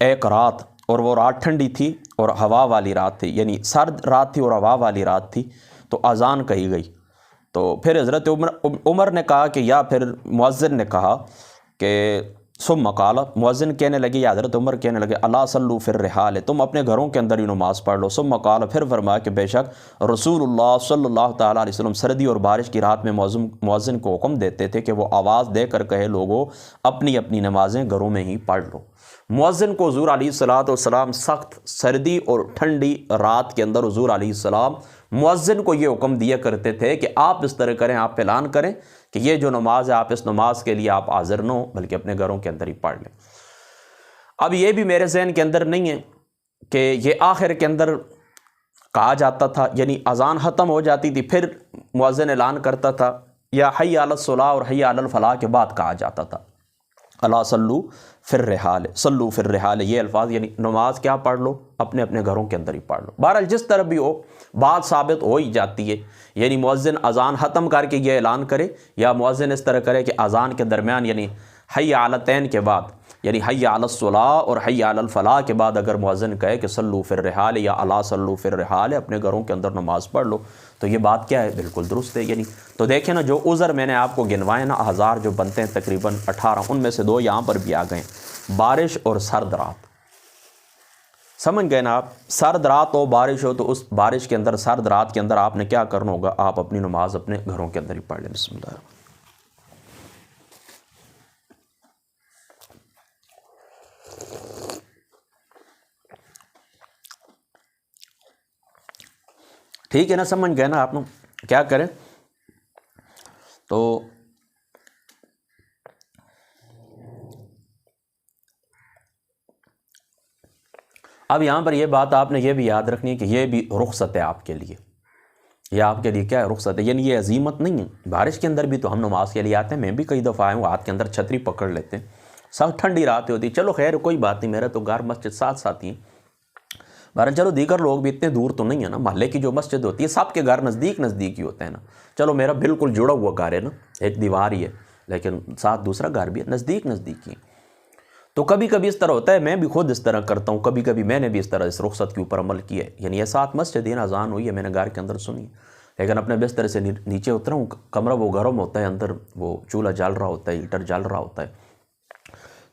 ایک رات، اور وہ رات ٹھنڈی تھی اور ہوا والی رات تھی، یعنی سرد رات تھی اور ہوا والی رات تھی، تو اذان کہی گئی۔ تو پھر حضرت عمر نے کہا کہ، یا پھر مؤذن نے کہا کہ ثم قال، مؤذن کہنے لگے یا حضرت عمر کہنے لگے الا صلوا فی الرحال، تم اپنے گھروں کے اندر ہی نماز پڑھ لو۔ ثم قال، پھر فرمایا کہ بے شک رسول اللہ صلی اللہ تعالیٰ علیہ وسلم سردی اور بارش کی رات میں مؤذن کو حکم دیتے تھے کہ وہ آواز دے کر کہے لوگوں اپنی اپنی نمازیں گھروں میں ہی پڑھ لو۔ مؤذن کو حضور علیہ الصلوۃ والسلام سخت سردی اور ٹھنڈی رات کے اندر حضور علیہ السلام مؤذن کو یہ حکم دیا کرتے تھے کہ آپ اس طرح کریں، آپ اعلان کریں کہ یہ جو نماز ہے آپ اس نماز کے لیے آپ حاضر نہ ہو، بلکہ اپنے گھروں کے اندر ہی پڑھ لیں۔ اب یہ بھی میرے ذہن کے اندر نہیں ہے کہ یہ آخر کے اندر کہا جاتا تھا، یعنی اذان ختم ہو جاتی تھی پھر مؤذن اعلان کرتا تھا، یا حی علی الصلاۃ اور حی علی الفلاح کے بعد کہا جاتا تھا الا صلوا فی الرحال، صلوا فی الرحال، یہ الفاظ، یعنی نماز کیا پڑھ لو، اپنے اپنے گھروں کے اندر ہی پڑھ لو۔ بہرحال جس طرح بھی ہو بات ثابت ہو ہی جاتی ہے، یعنی مؤذن اذان ختم کر کے یہ اعلان کرے، یا مؤذن اس طرح کرے کہ اذان کے درمیان، یعنی حی علی التین کے بعد، یعنی حی علی الصلاۃ اور حی علی الفلاح کے بعد اگر مؤذن کہے کہ صلوا فی الرحال یا الا صلوا فی الرحال، اپنے گھروں کے اندر نماز پڑھ لو، تو یہ بات کیا ہے، بالکل درست ہے۔ یعنی تو دیکھیں نا، جو عذر میں نے آپ کو گنوائے نا 1000 جو بنتے ہیں تقریباً 18، ان میں سے 2 یہاں پر بھی آ گئے، بارش اور سرد رات۔ سمجھ گئے نا آپ، سرد رات ہو بارش ہو تو اس بارش کے اندر، سرد رات کے اندر آپ نے کیا کرنا ہوگا، آپ اپنی نماز اپنے گھروں کے اندر ہی پڑھ لیں۔ بسم اللہ۔ ٹھیک ہے نا، سمجھ گئے نا آپ کیا کریں، تو اب یہاں پر یہ بات آپ نے یہ بھی یاد رکھنی ہے کہ یہ بھی رخصت ہے آپ کے لیے، یہ آپ کے لیے کیا ہے؟ رخصت ہے، یعنی یہ عزیمت نہیں ہے۔ بارش کے اندر بھی تو ہم نماز کے لیے آتے ہیں، میں بھی کئی دفعہ آیا ہوں، ہاتھ کے اندر چھتری پکڑ لیتے ہیں، سخت ٹھنڈی رات ہوتی ہے، چلو خیر کوئی بات نہیں، میرا تو گھر مسجد ساتھ ساتھ ہی ہے، بہرحال چلو دیگر لوگ بھی اتنے دور تو نہیں ہے نا، محلے کی جو مسجد ہوتی ہے سب کے گھر نزدیک نزدیک ہی ہوتے ہیں نا، چلو میرا بالکل جڑا ہوا گھر ہے نا، ایک دیوار ہی ہے، لیکن ساتھ دوسرا گھر بھی ہے، نزدیک نزدیک ہی۔ تو کبھی کبھی اس طرح ہوتا ہے، میں بھی خود اس طرح کرتا ہوں، کبھی کبھی میں نے بھی اس طرح اس رخصت کے اوپر عمل کیا ہے، یعنی یہ ساتھ مسجد ہے نا، اذان ہوئی ہے، میں نے گھر کے اندر سنی، لیکن اپنے بستر سے نیچے اترا ہوں، کمرہ وہ گرم ہوتا ہے، اندر وہ چولہا جل رہا ہوتا ہے، ہیٹر جل رہا ہوتا ہے،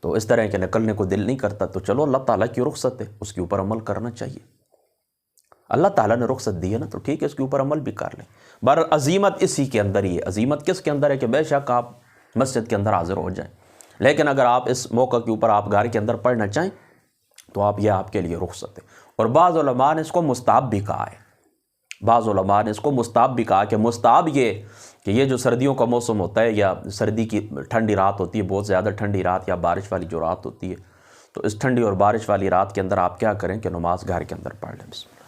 تو اس طرح کے نکلنے کو دل نہیں کرتا، تو چلو اللہ تعالیٰ کی رخصت ہے، اس کے اوپر عمل کرنا چاہیے، اللہ تعالیٰ نے رخصت دی ہے نا، تو ٹھیک ہے اس کے اوپر عمل بھی کر لیں۔ بہر عزیمت اسی کے اندر ہی ہے، عزیمت کس کے اندر ہے کہ بے شک آپ مسجد کے اندر حاضر ہو جائیں، لیکن اگر آپ اس موقع کے اوپر آپ گھر کے اندر پڑھنا چاہیں تو یہ آپ کے لیے رخصت ہے۔ اور بعض علماء نے اس کو مستحب بھی کہا ہے، بعض علماء نے اس کو مستحب بھی کہا کہ مستحب یہ کہ یہ جو سردیوں کا موسم ہوتا ہے یا سردی کی ٹھنڈی رات ہوتی ہے، بہت زیادہ ٹھنڈی رات یا بارش والی جو رات ہوتی ہے، تو اس ٹھنڈی اور بارش والی رات کے اندر آپ کیا کریں کہ نماز گھر کے اندر پڑھ لیں۔ بسم اللہ۔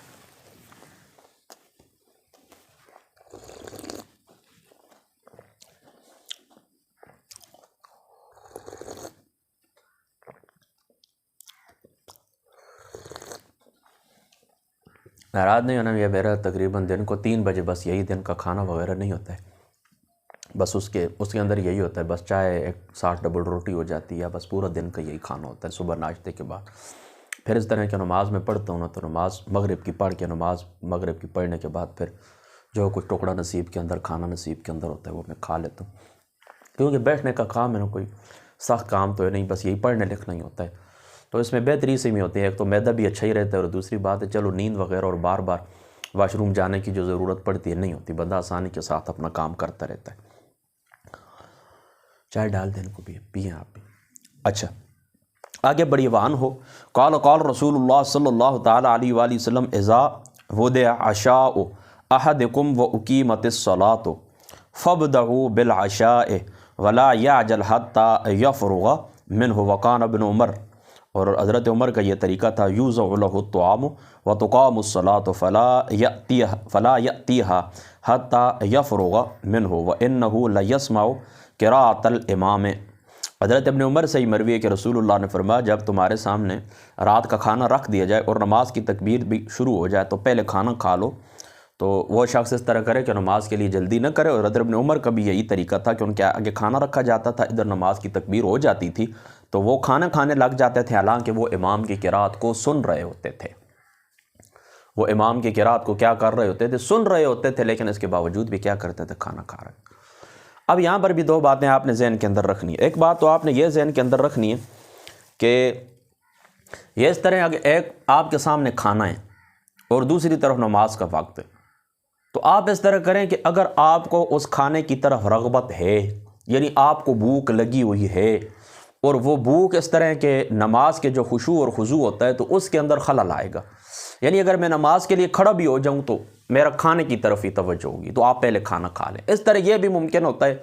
ناراض نہیں ہونا، یہ میرا تقریباً دن کو 3 بجے بس یہی دن کا کھانا وغیرہ نہیں ہوتا ہے، بس اس کے اندر یہی ہوتا ہے، بس چائے ایک ساتھ ڈبل روٹی ہو جاتی ہے، بس پورا دن کا یہی کھانا ہوتا ہے صبح ناشتے کے بعد۔ پھر اس طرح کی نماز میں پڑھتا ہوں نا، تو نماز مغرب کی پڑھ کے مغرب کی پڑھنے کے بعد پھر جو کچھ ٹکڑا نصیب کے اندر کھانا نصیب کے اندر ہوتا ہے وہ میں کھا لیتا ہوں، کیونکہ بیٹھنے کا کام ہے نا، کوئی سخت کام تو ہے نہیں، بس یہی پڑھنے لکھنا ہی ہوتا ہے، تو اس میں بہتری سے بھی ہوتی ہے، ایک تو معدہ بھی اچھا ہی رہتا ہے، اور دوسری بات ہے چلو نیند وغیرہ اور بار بار واش روم جانے کی جو ضرورت پڑتی ہے نہیں ہوتی، بندہ آسانی کے ساتھ اپنا کام کرتا رہتا ہے۔ چائے ڈال دین کو بھی پئیں آپ بھی۔ اچھا آگے بڑی وان ہو، قال رسول اللہ صلی اللہ تعالیٰ علیہ وآلہ وسلم اذا وضع عشاء احدکم واقیمت الصلاۃ فابدؤوا بالعشاء ولا يعجل حتى يفرغ منه وكان ابن عمر، اور حضرت عمر کا یہ طریقہ تھا، یوضع له الطعام وتقام الصلاۃ فلا يأتيها حتى يفرغ منه وانه ليسمع قراءة الامام۔ حضرت ابن عمر سے ہی مروی ہے کہ رسول اللہ نے فرمایا جب تمہارے سامنے رات کا کھانا رکھ دیا جائے اور نماز کی تکبیر بھی شروع ہو جائے تو پہلے کھانا کھا لو، تو وہ شخص اس طرح کرے کہ نماز کے لیے جلدی نہ کرے، اور حضرت ابن عمر کا بھی یہی طریقہ تھا کہ ان کے آگے کھانا رکھا جاتا تھا، ادھر نماز کی تکبیر ہو جاتی تھی تو وہ کھانا کھانے لگ جاتے تھے، حالانکہ وہ امام کی قرات کو سن رہے ہوتے تھے، وہ امام کی قرات کو کیا کر رہے ہوتے تھے؟ سن رہے ہوتے تھے، لیکن اس کے باوجود بھی کیا کرتے تھے؟ کھانا کھا رہے۔ اب یہاں پر بھی 2 باتیں آپ نے ذہن کے اندر رکھنی ہے۔ ایک بات تو آپ نے یہ ذہن کے اندر رکھنی ہے کہ یہ اس طرح ایک آپ کے سامنے کھانا ہے اور دوسری طرف نماز کا وقت ہے، تو آپ اس طرح کریں کہ اگر آپ کو اس کھانے کی طرف رغبت ہے، یعنی آپ کو بھوک لگی ہوئی ہے، اور وہ بھوک اس طرح کہ نماز کے جو خشوع اور خضوع ہوتا ہے تو اس کے اندر خلل آئے گا، یعنی اگر میں نماز کے لیے کھڑا بھی ہو جاؤں تو میرا کھانے کی طرف ہی توجہ ہوگی، تو آپ پہلے کھانا کھا لیں۔ اس طرح یہ بھی ممکن ہوتا ہے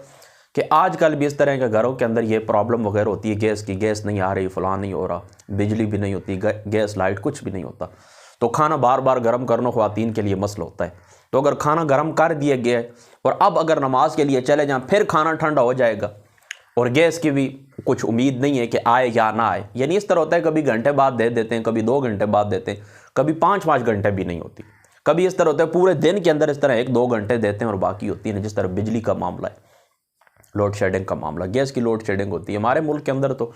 کہ آج کل بھی اس طرح کے گھروں کے اندر یہ پرابلم وغیرہ ہوتی ہے، گیس نہیں آ رہی، فلاں نہیں ہو رہا، بجلی بھی نہیں ہوتی، گیس لائٹ کچھ بھی نہیں ہوتا، تو کھانا بار بار گرم کرنا خواتین کے لیے مسئلہ ہوتا ہے، تو اگر کھانا گرم کر دیا گیا ہے اور اب اگر نماز کے لیے چلے جائیں پھر کھانا ٹھنڈا ہو جائے گا، اور گیس کی بھی کچھ امید نہیں ہے کہ آئے یا نہ آئے، یعنی اس طرح ہوتا ہے کبھی گھنٹے بعد دے دیتے ہیں، کبھی 2 گھنٹے بعد دیتے ہیں، کبھی 5 گھنٹے بھی نہیں ہوتی، کبھی اس طرح ہوتا ہے پورے دن کے اندر اس طرح 1-2 گھنٹے دیتے ہیں اور باقی ہوتی ہے، جس طرح بجلی کا معاملہ ہے، لوڈ شیڈنگ کا معاملہ، گیس کی لوڈ شیڈنگ ہوتی ہے۔ ہمارے ملک کے اندر تو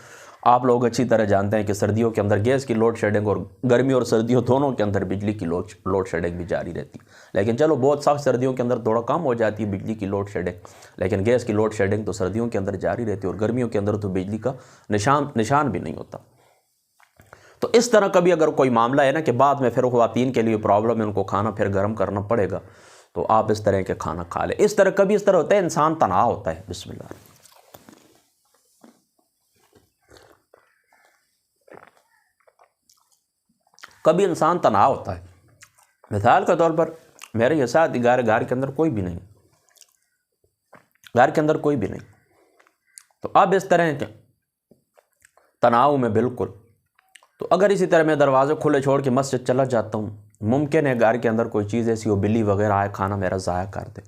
آپ لوگ اچھی طرح جانتے ہیں کہ سردیوں کے اندر گیس کی لوڈ شیڈنگ اور گرمی اور سردیوں دونوں کے اندر بجلی کی لوڈ شیڈنگ بھی جاری رہتی ہے، لیکن چلو بہت سخت سردیوں کے اندر تھوڑا کم ہو جاتی ہے بجلی کی لوڈ شیڈنگ، لیکن گیس کی لوڈ شیڈنگ تو سردیوں کے اندر جاری رہتی ہے، اور گرمیوں کے اندر تو بجلی کا نشان بھی نہیں ہوتا۔ تو اس طرح کبھی اگر کوئی معاملہ ہے نا کہ بعد میں پھر خواتین کے لیے پرابلم ہے، ان کو کھانا پھر گرم کرنا پڑے گا، تو آپ اس طرح کے کھانا کھا لیں۔ اس طرح کبھی اس طرح ہوتا ہے انسان تنہا ہوتا ہے، بسم اللہ، کبھی انسان تنہا ہوتا ہے، مثال کے طور پر میرے یہ ساتھ گھر کے اندر کوئی بھی نہیں، گھر کے اندر کوئی بھی نہیں، تو اب اس طرح کے تناؤ میں بالکل تو اگر اسی طرح میں دروازے کھلے چھوڑ کے مسجد چلا جاتا ہوں، ممکن ہے گھر کے اندر کوئی چیز ایسی ہو، بلی وغیرہ آئے کھانا میرا ضائع کر دے،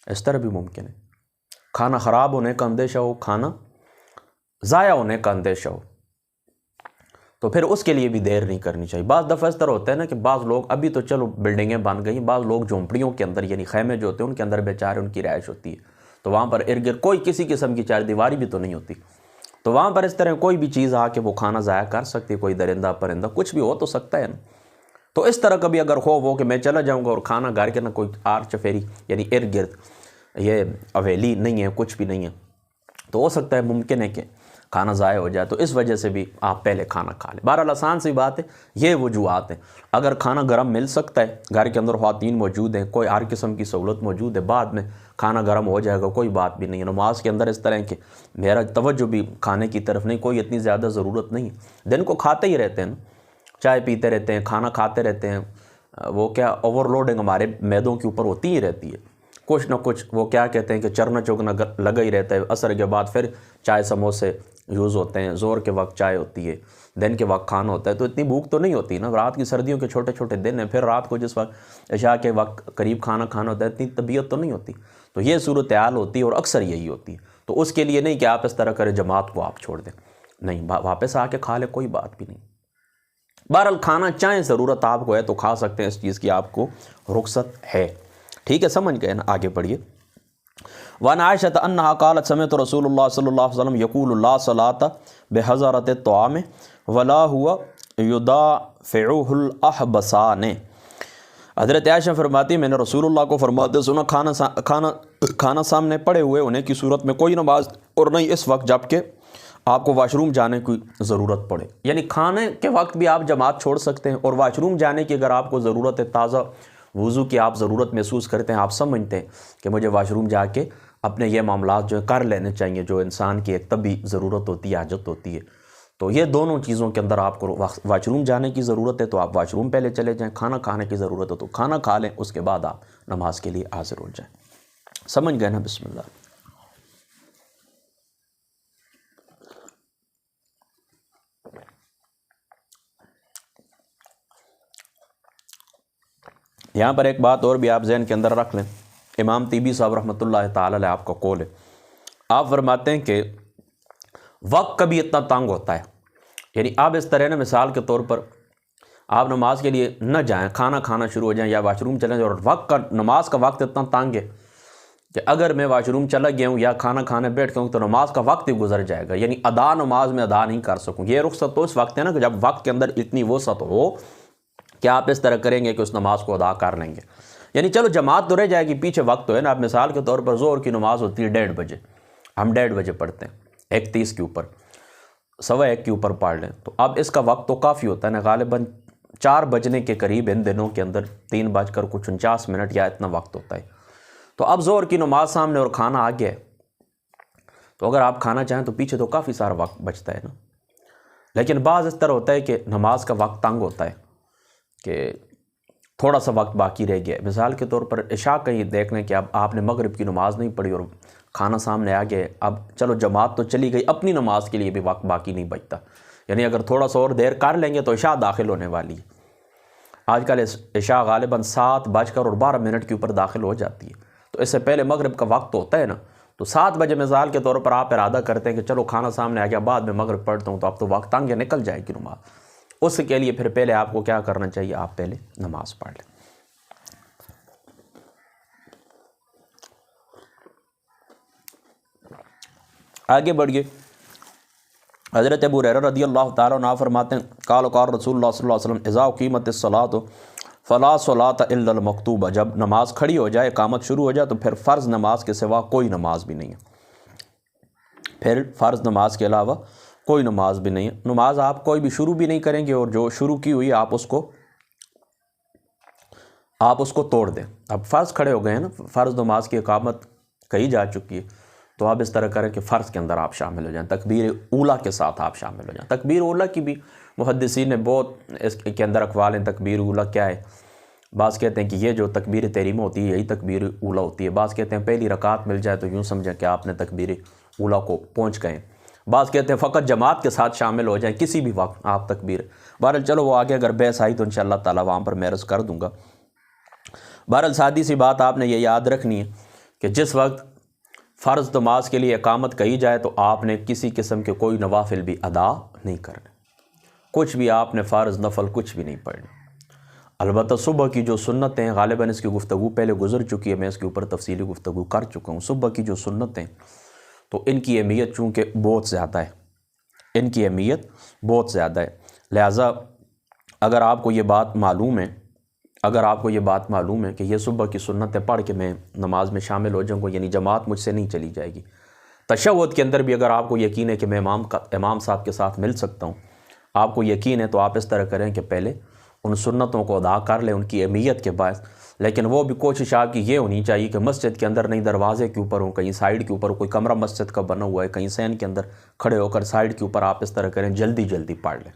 اس طرح بھی ممکن ہے۔ کھانا خراب ہونے کا اندیشہ ہو، کھانا ضائع ہونے کا اندیشہ ہو، تو پھر اس کے لیے بھی دیر نہیں کرنی چاہیے۔ بعض دفعہ اس طرح ہوتا ہے نا کہ بعض لوگ، ابھی تو چلو بلڈنگیں بن گئی، بعض لوگ جھونپڑیوں کے اندر یعنی خیمے جو ہوتے ہیں ان کے اندر بیچارے ان کی رہائش ہوتی ہے، تو وہاں پر ارد گرد کوئی کسی قسم کی چار دیواری بھی تو نہیں ہوتی، تو وہاں پر اس طرح کوئی بھی چیز آ کے وہ کھانا ضائع کر سکتی ہے، کوئی درندہ پرندہ کچھ بھی ہو تو سکتا ہے نا۔ تو اس طرح کبھی اگر ہو کہ میں چلا جاؤں گا اور کھانا گھر کے نہ کوئی آر چفیری یعنی ارد گرد یہ حویلی نہیں ہے، کچھ بھی نہیں ہے، تو ہو سکتا ہے ممکن ہے کہ کھانا ضائع ہو جائے، تو اس وجہ سے بھی آپ پہلے کھانا کھا لیں۔ بہرحال آسان سی بات ہے، یہ وجوہات ہیں۔ اگر کھانا گرم مل سکتا ہے، گھر کے اندر خواتین موجود ہیں، کوئی ہر قسم کی سہولت موجود ہے، بعد میں کھانا گرم ہو جائے گا، کوئی بات بھی نہیں ہے۔ نماز کے اندر اس طرح کہ میرا توجہ بھی کھانے کی طرف نہیں، کوئی اتنی زیادہ ضرورت نہیں ہے، دن کو کھاتے ہی رہتے ہیں نا، چائے پیتے رہتے ہیں، کھانا کھاتے رہتے ہیں، وہ کیا اوور لوڈنگ ہمارے معدوں کے اوپر ہوتی ہی رہتی ہے، کچھ نہ کچھ وہ کیا کہتے ہیں کہ چرنا چوگنا لگا ہی رہتا ہے۔ عصر کے بعد پھر چائے سموسے یوز ہوتے ہیں، زور کے وقت چائے ہوتی ہے، دن کے وقت کھانا ہوتا ہے، تو اتنی بھوک تو نہیں ہوتی نا۔ رات کی سردیوں کے چھوٹے چھوٹے دن ہیں، پھر رات کو جس وقت عشاء کے وقت قریب کھانا کھانا ہوتا ہے، اتنی طبیعت تو نہیں ہوتی، تو یہ صورتحال ہوتی ہے اور اکثر یہی ہوتی ہے۔ تو اس کے لیے نہیں کہ آپ اس طرح کریں جماعت کو آپ چھوڑ دیں، نہیں، واپس آ کے کھا لیں، کوئی بات بھی نہیں۔ بہرحال کھانا چاہیں ضرورت آپ کو ہے تو کھا سکتے ہیں، اس چیز کی آپ کو رخصت ہے، ٹھیک ہے، سمجھ گئے نا؟ آگے بڑھیے۔ وعن عائشة انها قالت سمعت رسول الله صلی اللہ علیہ وسلم یقول لا صلاة بحضرة الطعام ولا هو يدافعه الاحبسان۔ حضرت عائشہ فرماتی میں نے رسول اللہ کو فرماتے سنا کھانا سامنے پڑے ہوئے ہونے کی صورت میں کوئی نماز، اور نہیں اس وقت جب کہ آپ کو واش روم جانے کی ضرورت پڑے، یعنی کھانے کے وقت بھی آپ جماعت چھوڑ سکتے ہیں، اور واش روم جانے کی اگر آپ کو ضرورت ہے، تازہ وضو کی آپ ضرورت محسوس کرتے ہیں، آپ سمجھتے ہیں کہ مجھے واش روم جا کے اپنے یہ معاملات جو کر لینے چاہیے جو انسان کی ایک طبی ضرورت ہوتی ہے، حاجت ہوتی ہے، تو یہ دونوں چیزوں کے اندر آپ کو واش روم جانے کی ضرورت ہے تو آپ واش روم پہلے چلے جائیں، کھانا کھانے کی ضرورت ہے تو کھانا کھا لیں، اس کے بعد آپ نماز کے لیے حاضر ہو جائیں۔ سمجھ گئے نا؟ بسم اللہ۔ یہاں پر ایک بات اور بھی آپ ذہن کے اندر رکھ لیں، امام طیبی صاحب رحمۃ اللہ تعالی علیہ آپ کا قول ہے، آپ فرماتے ہیں کہ وقت کبھی اتنا تنگ ہوتا ہے، یعنی آپ اس طرح نا مثال کے طور پر آپ نماز کے لیے نہ جائیں، کھانا کھانا شروع ہو جائیں یا واش روم چلیں جائیں، اور وقت کا نماز کا وقت اتنا تنگ ہے کہ اگر میں واش روم چلا گیا ہوں یا کھانا کھانے بیٹھ گیا ہوں تو نماز کا وقت ہی گزر جائے گا، یعنی ادا نماز میں ادا نہیں کر سکوں۔ یہ رخصت تو اس وقت ہے نا کہ جب وقت کے اندر اتنی وسعت ہو کہ آپ اس طرح کریں گے کہ اس نماز کو ادا کر لیں گے، یعنی چلو جماعت تو رہ جائے گی، پیچھے وقت تو ہے نا۔ آپ مثال کے طور پر ظہر کی نماز ہوتی ہے 1:30 بجے، ہم 1:30 بجے پڑھتے ہیں، 1:30 کے اوپر، 1:15 کے اوپر پڑھ لیں، تو اب اس کا وقت تو کافی ہوتا ہے نا، غالباً 4 بجنے کے قریب ان دنوں کے اندر 3:49 یا اتنا وقت ہوتا ہے۔ تو اب ظہر کی نماز سامنے اور کھانا آ گیا ہے، تو اگر آپ کھانا چاہیں تو پیچھے تو کافی سارا وقت بچتا ہے نا۔ لیکن بعض اس طرح ہوتا ہے کہ نماز کا وقت تنگ ہوتا ہے کہ تھوڑا سا وقت باقی رہ گیا ہے، مثال کے طور پر عشاء کہیں دیکھ لیں کہ اب آپ نے مغرب کی نماز نہیں پڑھی اور کھانا سامنے آ گیا ہے، اب چلو جماعت تو چلی گئی، اپنی نماز کے لیے بھی وقت باقی نہیں بچتا، یعنی اگر تھوڑا سا اور دیر کر لیں گے تو عشاء داخل ہونے والی ہے۔ آج کل عشاء غالباً 7:12 کے اوپر داخل ہو جاتی ہے، تو اس سے پہلے مغرب کا وقت ہوتا ہے نا، تو 7 بجے مثال کے طور پر آپ ارادہ کرتے ہیں کہ چلو کھانا سامنے آ گیا، بعد میں مغرب پڑھتا ہوں، تو اب تو وقت تنگ ہے، نکل جائے گی نماز، اس کے لیے پھر پہلے آپ کو کیا کرنا چاہیے، آپ پہلے نماز پڑھ لیں۔ آگے بڑھیے۔ حضرت ابو ہریرہ رضی اللہ تعالیٰ عنہ فرماتے ہیں قال رسول اللہ صلی اللہ علیہ وسلم اذا اقیمت الصلاۃ فلا صلاۃ الا المکتوبہ، جب نماز کھڑی ہو جائے، اقامت شروع ہو جائے، تو پھر فرض نماز کے سوا کوئی نماز بھی نہیں ہے، پھر فرض نماز کے علاوہ کوئی نماز بھی نہیں ہے۔ نماز آپ کوئی بھی شروع بھی نہیں کریں گے، اور جو شروع کی ہوئی آپ اس کو توڑ دیں۔ اب فرض کھڑے ہو گئے ہیں نا، فرض نماز کی اقامت کہی جا چکی ہے، تو آپ اس طرح کریں کہ فرض کے اندر آپ شامل ہو جائیں، تکبیر اولیٰ کے ساتھ آپ شامل ہو جائیں۔ تکبیر اولیٰ کی بھی محدثین نے بہت اس کے اندر اقوال ہیں، تکبیر اولیٰ کیا ہے؟ بعض کہتے ہیں کہ یہ جو تکبیر تحریمہ ہوتی ہے یہی تکبیر اولیٰ ہوتی ہے، بعض کہتے ہیں پہلی رکعت مل جائے تو یوں سمجھیں کہ آپ نے تکبیر اولیٰ کو پہنچ گئے، بعض کہتے ہیں فقط جماعت کے ساتھ شامل ہو جائیں کسی بھی وقت آپ تکبیر. بہرحال چلو وہ آگے اگر بحث آئی تو انشاءاللہ تعالیٰ وہاں پر میں عرض کر دوں گا. بہرحال سادی سی بات آپ نے یہ یاد رکھنی ہے کہ جس وقت فرض نماز کے لیے اقامت کہی جائے تو آپ نے کسی قسم کے کوئی نوافل بھی ادا نہیں کرنے، کچھ بھی آپ نے فرض نفل کچھ بھی نہیں پڑھنا. البتہ صبح کی جو سنتیں، غالباً اس کی گفتگو پہلے گزر چکی ہے، میں اس کے اوپر تفصیلی گفتگو کر چکا ہوں. صبح کی جو سنتیں تو ان کی اہمیت چونکہ بہت زیادہ ہے، ان کی اہمیت بہت زیادہ ہے. لہٰذا اگر آپ کو یہ بات معلوم ہے، اگر آپ کو یہ بات معلوم ہے کہ یہ صبح کی سنتیں پڑھ کے میں نماز میں شامل ہو جاؤں گا، یعنی جماعت مجھ سے نہیں چلی جائے گی. تشہد کے اندر بھی اگر آپ کو یقین ہے کہ میں امام صاحب کے ساتھ مل سکتا ہوں، آپ کو یقین ہے، تو آپ اس طرح کریں کہ پہلے ان سنتوں کو ادا کر لیں ان کی اہمیت کے باعث. لیکن وہ بھی کوشش آپ کی یہ ہونی چاہیے کہ مسجد کے اندر نہیں دروازے کے اوپر ہوں، کہیں سائیڈ کے اوپر کوئی کمرہ مسجد کا بنا ہوا ہے، کہیں سین کے اندر کھڑے ہو کر سائیڈ کے اوپر آپ اس طرح کریں، جلدی جلدی پڑھ لیں،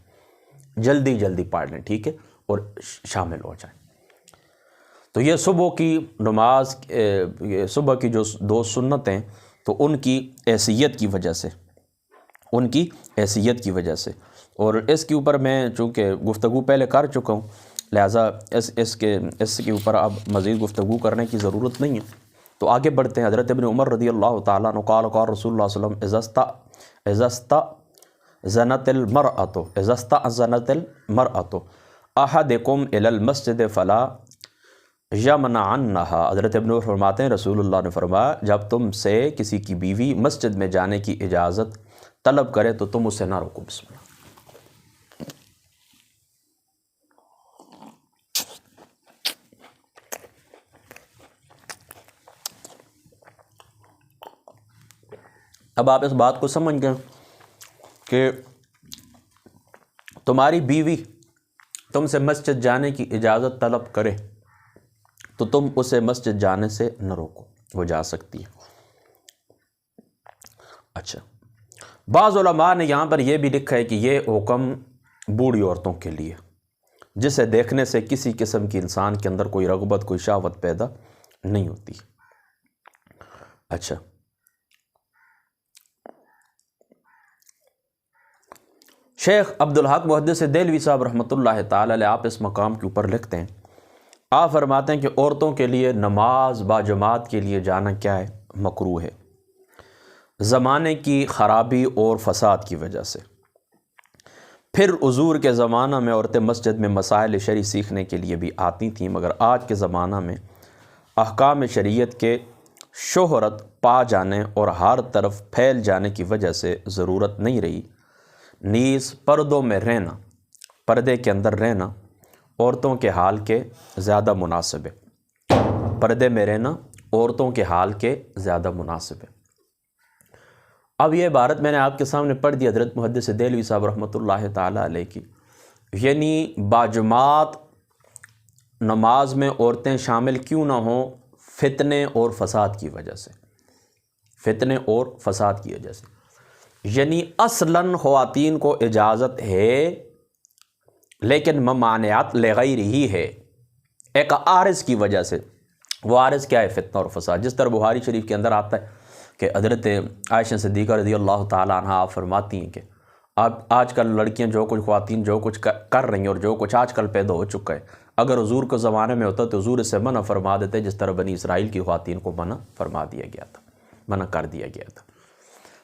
جلدی جلدی پڑھ لیں، ٹھیک ہے، اور شامل ہو جائیں. تو یہ صبح کی نماز، صبح کی جو 2 سنتیں تو ان کی حیثیت کی وجہ سے، ان کی حیثیت کی وجہ سے، اور اس کے اوپر میں چونکہ گفتگو پہلے کر چکا ہوں، لہٰذا اس کے اوپر اب مزید گفتگو کرنے کی ضرورت نہیں ہے. تو آگے بڑھتے ہیں. حضرت ابن عمر رضی اللہ تعالیٰ عنہ قال قال رسول اللہ صلی اللہ علیہ وسلم اذا استأذنت المرأة احدکم الی المسجد فلا یمنعنہا. حضرت ابن عمر فرماتے ہیں رسول اللہ نے فرمایا جب تم سے کسی کی بیوی مسجد میں جانے کی اجازت طلب کرے تو تم اسے نہ روکو. بسم اللہ. اب آپ اس بات کو سمجھ گئے کہ تمہاری بیوی تم سے مسجد جانے کی اجازت طلب کرے تو تم اسے مسجد جانے سے نہ روکو، وہ جا سکتی ہے. اچھا، بعض علماء نے یہاں پر یہ بھی لکھا ہے کہ یہ حکم بوڑھی عورتوں کے لیے جسے دیکھنے سے کسی قسم کی انسان کے اندر کوئی رغبت، کوئی شہوت پیدا نہیں ہوتی. اچھا، شیخ عبدالحق محدث دہلوی صاحب رحمۃ اللہ تعالی علیہ آپ اس مقام کے اوپر لکھتے ہیں، آپ فرماتے ہیں کہ عورتوں کے لیے نماز باجماعت کے لیے جانا کیا ہے؟ مکروہ ہے، زمانے کی خرابی اور فساد کی وجہ سے. پھر حضور کے زمانہ میں عورتیں مسجد میں مسائل شرعی سیکھنے کے لیے بھی آتی تھیں، مگر آج کے زمانہ میں احکام شریعت کے شہرت پا جانے اور ہر طرف پھیل جانے کی وجہ سے ضرورت نہیں رہی. نیز پردوں میں رہنا، پردے کے اندر رہنا عورتوں کے حال کے زیادہ مناسب ہے. پردے میں رہنا عورتوں کے حال کے زیادہ مناسب ہے. اب یہ عبارت میں نے آپ کے سامنے پڑھ دی حضرت محدث دہلوی صاحب رحمۃ اللہ تعالیٰ علیہ کی، یعنی باجماعت نماز میں عورتیں شامل کیوں نہ ہوں؟ فتنے اور فساد کی وجہ سے، فتنے اور فساد کی وجہ سے. یعنی اصلاً خواتین کو اجازت ہے لیکن ممانعت لغیر ہی ہے، ایک عارض کی وجہ سے. وہ عارض کیا ہے؟ فتنہ اور فساد. جس طرح بخاری شریف کے اندر آتا ہے کہ حضرت عائشہ صدیقہ رضی اللہ تعالیٰ عنہ آپ فرماتی ہیں کہ آج کل لڑکیاں جو کچھ، خواتین جو کچھ کر رہی ہیں اور جو کچھ آج کل پیدا ہو چکا ہے، اگر حضور کے زمانے میں ہوتا تو حضور اس سے منع فرما دیتے، جس طرح بنی اسرائیل کی خواتین کو منع فرما دیا گیا تھا، منع کر دیا گیا تھا.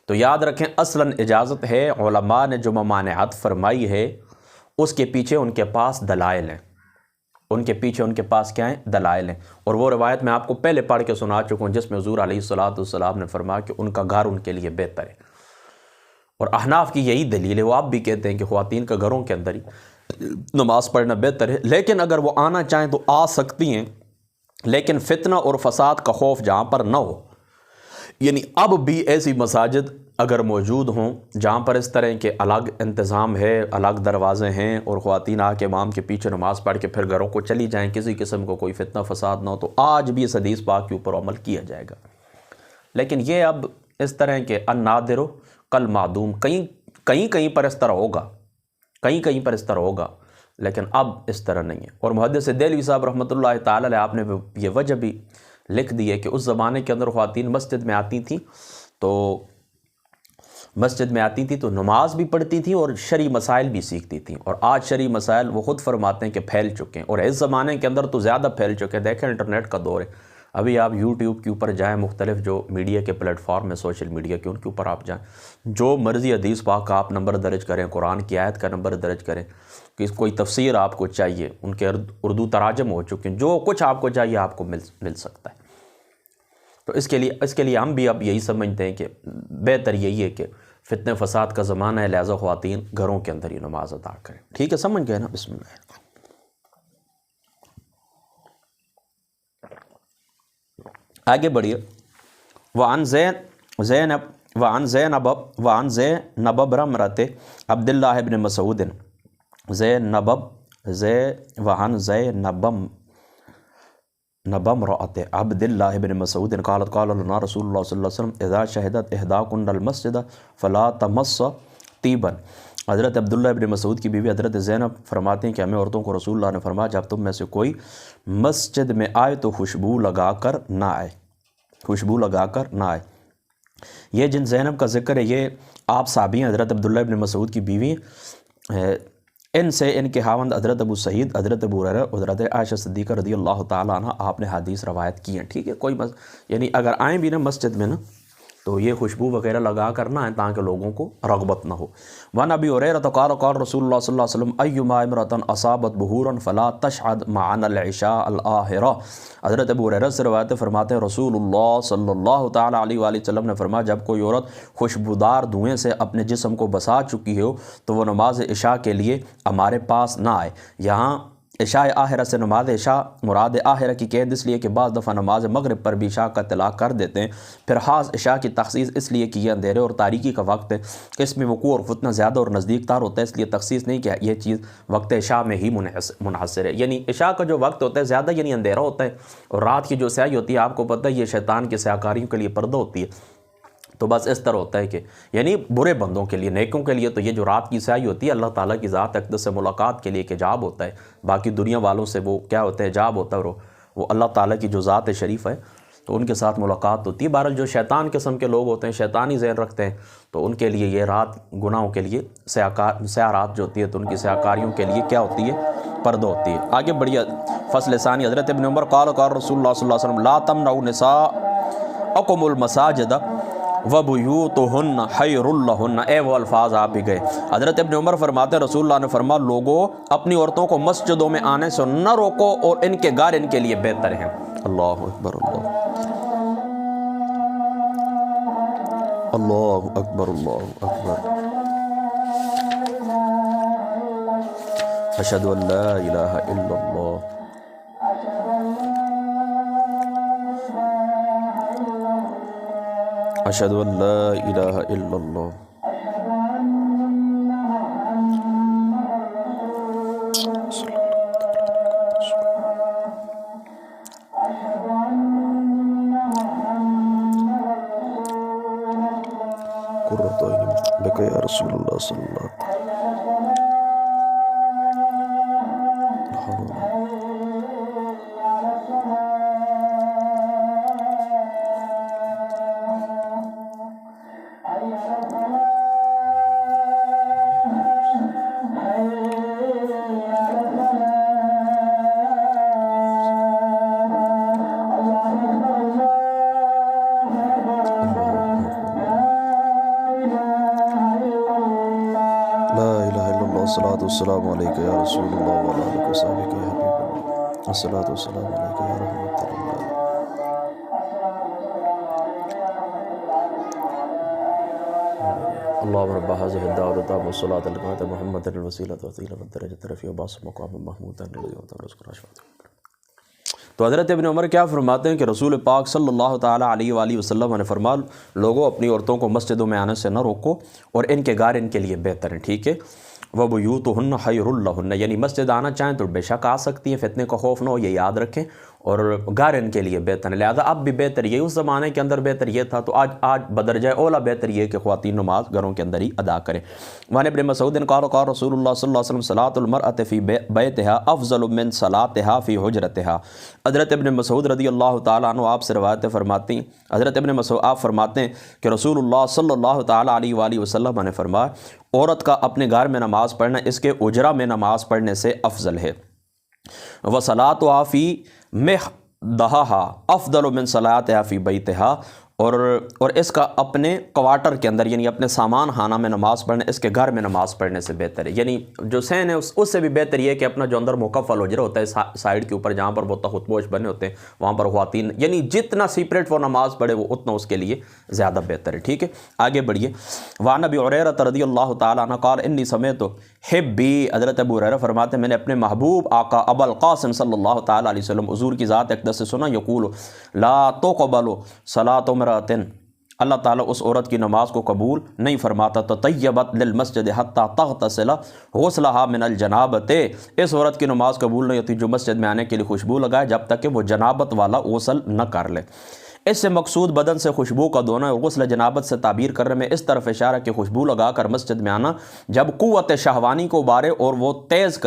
تو یاد رکھیں اصلاً اجازت ہے. علماء نے جو ممانعت فرمائی ہے اس کے پیچھے ان کے پاس دلائل ہیں، ان کے پیچھے ان کے پاس کیا ہیں؟ دلائل ہیں. اور وہ روایت میں آپ کو پہلے پڑھ کے سنا چکا ہوں جس میں حضور علیہ الصلوۃ نے فرمایا کہ ان کا گھر ان کے لیے بہتر ہے. اور احناف کی یہی دلیل ہے، وہ آپ بھی کہتے ہیں کہ خواتین کا گھروں کے اندر ہی نماز پڑھنا بہتر ہے، لیکن اگر وہ آنا چاہیں تو آ سکتی ہیں، لیکن فتنہ اور فساد کا خوف جہاں پر نہ ہو. یعنی اب بھی ایسی مساجد اگر موجود ہوں جہاں پر اس طرح کے الگ انتظام ہے، الگ دروازے ہیں، اور خواتین آ کے امام کے پیچھے نماز پڑھ کے پھر گھروں کو چلی جائیں، کسی قسم کو کوئی فتنہ فساد نہ ہو، تو آج بھی اس حدیث پاک کے اوپر عمل کیا جائے گا. لیکن یہ اب اس طرح کے النادر کل معدوم، کہیں پر اس طرح ہوگا، کہیں پر اس طرح ہوگا، لیکن اب اس طرح نہیں ہے. اور محدث دہلوی صاحب رحمۃ اللہ تعالی علیہ آپ نے یہ وجہ بھی لکھ دی ہے کہ اس زمانے کے اندر خواتین مسجد میں آتی تھیں تو مسجد میں آتی تھی تو نماز بھی پڑھتی تھی اور شرعی مسائل بھی سیکھتی تھیں، اور آج شرعی مسائل وہ خود فرماتے ہیں کہ پھیل چکے ہیں، اور اس زمانے کے اندر تو زیادہ پھیل چکے ہیں۔ دیکھیں انٹرنیٹ کا دور ہے، ابھی آپ یوٹیوب کے اوپر جائیں، مختلف جو میڈیا کے پلیٹ فارم ہیں سوشل میڈیا کے، ان کے اوپر آپ جائیں، جو مرضی حدیث پاک کا آپ نمبر درج کریں، قرآن کی آیت کا نمبر درج کریں، کہ کوئی تفسیر آپ کو چاہیے، ان کے اردو تراجم ہو چکے ہیں، جو کچھ آپ کو چاہیے آپ کو مل سکتا ہے۔ تو اس کے لیے ہم بھی اب یہی سمجھتے ہیں کہ بہتر یہی ہے کہ فتنہ فساد کا زمانہ ہے، لہذا خواتین گھروں کے اندر ہی نماز ادا کریں۔ ٹھیک ہے، سمجھ گئے نا؟ بسم اللہ۔ آگے بڑھیے۔ وعن زینب امرأۃ عبد اللہ بن مسعود زینب امرأۃ عبد اللہ بن مسعود قالت قال لنا رسول اللہ صلی اللہ علیہ وسلم اذا شہدت احداکن المسجد فلا تمس طیبا۔ حضرت عبداللہ بن مسعود کی بیوی حضرت زینب فرماتے ہیں کہ ہمیں عورتوں کو رسول اللہ نے فرمایا جب تم میں سے کوئی مسجد میں آئے تو خوشبو لگا کر نہ آئے، خوشبو لگا کر نہ آئے۔ یہ جن زینب کا ذکر ہے یہ آپ صحابی ہیں، حضرت عبداللہ بن مسعود کی بیوی، ان سے ان کے خاوند حضرت ابو سعید، حضرت ابو ہریرہ، حضرت عائشہ صدیقہ رضی اللہ تعالیٰ عنہ آپ نے حدیث روایت کی ہیں۔ ٹھیک ہے، کوئی یعنی اگر آئیں بھی نا مسجد میں نا تو یہ خوشبو وغیرہ لگا کر نہ آئیں تاکہ لوگوں کو رغبت نہ ہو۔ وعن ابی ہریرہ قال قال رسول اللہ صلی اللہ علیہ وسلم ایما امرأۃ اصابت بہورا فلا تشہد معنا العشاء الآخرہ۔ حضرت ابو ہریرہ سے روایت فرماتے ہیں رسول اللہ صلی اللہ تعالیٰ علیہ وآلہ وسلم نے فرمایا جب کوئی عورت خوشبودار دھوئیں سے اپنے جسم کو بسا چکی ہو تو وہ نماز عشاء کے لیے ہمارے پاس نہ آئے۔ یہاں عشاء آخرہ سے نماز عشاء مراد آخرہ کی قید اس لیے کہ بعض دفعہ نماز مغرب پر بھی عشاء کا اطلاق کر دیتے ہیں، پھر خاص عشاء کی تخصیص اس لیے کہ یہ اندھیرے اور تاریکی کا وقت ہے، اس میں وقوع اور فتنہ زیادہ اور نزدیک تار ہوتا ہے، اس لیے تخصیص نہیں کیا یہ چیز وقت عشاء میں ہی منحصر ہے۔ یعنی عشاء کا جو وقت ہوتا ہے زیادہ یعنی اندھیرا ہوتا ہے، اور رات کی جو سیاہی ہوتی ہے آپ کو پتہ ہے یہ شیطان کی سیاہکاریوں کے لیے پردہ ہوتی ہے، تو بس اس طرح ہوتا ہے کہ یعنی برے بندوں کے لیے، نیکوں کے لیے تو یہ جو رات کی سیاہی ہوتی ہے اللہ تعالیٰ کی ذات اقدس سے ملاقات کے لیے ایک حجاب ہوتا ہے، باقی دنیا والوں سے وہ کیا ہوتا ہے، حجاب ہوتا ہے، وہ اللہ تعالیٰ کی جو ذات شریف ہے تو ان کے ساتھ ملاقات ہوتی ہے۔ بہرحال جو شیطان قسم کے لوگ ہوتے ہیں، شیطانی ذہن رکھتے ہیں، تو ان کے لیے یہ رات گناہوں کے لیے سیاہ رات جو ہوتی ہے تو ان کی سیاہکاریوں کے لیے کیا ہوتی ہے، پردہ ہوتی ہے۔ آگے بڑھیا فصل ثانی۔ حضرت ابن عمر قال قال رسول اللہ صلی اللہ علیہ وسلم لا تمنعوا نساءکم المساجد وَبُيُوتُهُنَّ خَيْرٌ لَهُنَّ۔ اے وہ الفاظ آپ بھی گئے۔ حضرت ابن عمر فرماتے ہیں رسول اللہ نے فرمایا لوگوں اپنی عورتوں کو مسجدوں میں آنے سے نہ روکو اور ان کے گھر ان کے لیے بہتر ہیں۔ اللہ اکبر، اللہ اکبر، اللہ اکبر، اشہد ان لا الہ الا اللہ، اشہد ان لا الہ الا اللہ۔ قرۃ عین بک یا رسول اللہ صلی اللہ علیہ وسلم۔ الصلاۃ والسلام علیک یا رسول اللہ وعلی آلہ وصحبہ یا حبیب اللہ، الصلاۃ والسلام علیک یا رحمۃ اللہ۔ اللهم رب هذه الدعوة التامة والصلاة القائمة محمد الوسيلة والفضيلة والدرجة الرفيعة وبعثه مقاما محمودا الذي وعده رزقنا شفاعته۔ تو حضرت ابن عمر کیا فرماتے ہیں کہ رسول پاک صلی اللہ تعالیٰ علیہ وآلہ وسلم نے فرمایا لوگوں اپنی عورتوں کو مسجدوں میں آنے سے نہ روکو اور ان کے گھر ان کے لیے بہتر ہیں۔ ٹھیک ہے، وَبُيُوتُهُنَّ خَيْرٌ لَهُنَّ، یعنی مسجد آنا چاہیں تو بے شک آ سکتی ہیں، فتنے کا خوف نہ ہو یہ یاد رکھیں، اور گھر ان کے لیے بہتر ہے۔ لہٰذا اب بھی بہتر یہ، اس زمانے کے اندر بہتر یہ تھا، تو آج بدرجہ اولا بہتر یہ کہ خواتین نماز گھروں کے اندر ہی ادا کریں۔ وعن ابن مسعود قال قال رسول اللہ صلی اللہ علیہ وسلم صلاۃ المرأۃ فی بیتها افضل من صلاتها فی حجرتها۔ حضرت ابن مسعود رضی اللہ تعالیٰ عنہ آپ سے روایتیں فرماتی ہیں، حضرت ابن مسعود آپ فرماتے ہیں کہ رسول اللہ صلی اللہ تعالیٰ علیہ وآلہ وسلم نے فرمایا، عورت کا اپنے گھر میں نماز پڑھنا اس کے اجرہ میں نماز پڑھنے سے افضل ہے۔ وصلاتها فی مخدہها افضل من صلاتها فی بیتها، اور اس کا اپنے کوارٹر کے اندر یعنی اپنے سامان خانہ میں نماز پڑھنا اس کے گھر میں نماز پڑھنے سے بہتر ہے۔ یعنی جو سین ہے اس سے بھی بہتر یہ کہ اپنا جو اندر مکفل حجرہ ہوتا ہے سائیڈ کے اوپر جہاں پر وہ تخت پوش بنے ہوتے ہیں وہاں پر خواتین یعنی جتنا سیپریٹ وہ نماز پڑھے وہ اتنا اس کے لیے زیادہ بہتر ہے۔ ٹھیک ہے، آگے بڑھیے۔ وعن ابی ہریرہ رضی اللہ تعالیٰ عنہ قال انی سمعت حبی، حضرت ابو ہریرہ فرماتے ہیں میں نے اپنے محبوب آقا ابو القاسم صلی اللہ تعالیٰ علیہ وسلم حضور کی ذات اقدس سے سنا، یقول لا تقبل صلاۃ امرأۃ، اللہ تعالیٰ اس عورت کی نماز کو قبول نہیں فرماتا، تطیبت للمسجد حتی تغتسل غسلها من الجنابۃ، اس عورت کی نماز قبول نہیں ہوتی جو مسجد میں آنے کے لیے خوشبو لگائے جب تک کہ وہ جنابت والا غسل نہ کر لے۔ اس سے مقصود بدن سے خوشبو کا دھونا اور غسل جنابت سے تعبیر کرنے میں اس طرف اشارہ کہ خوشبو لگا کر مسجد میں آنا جب قوت شہوانی کو ابارے اور وہ تیز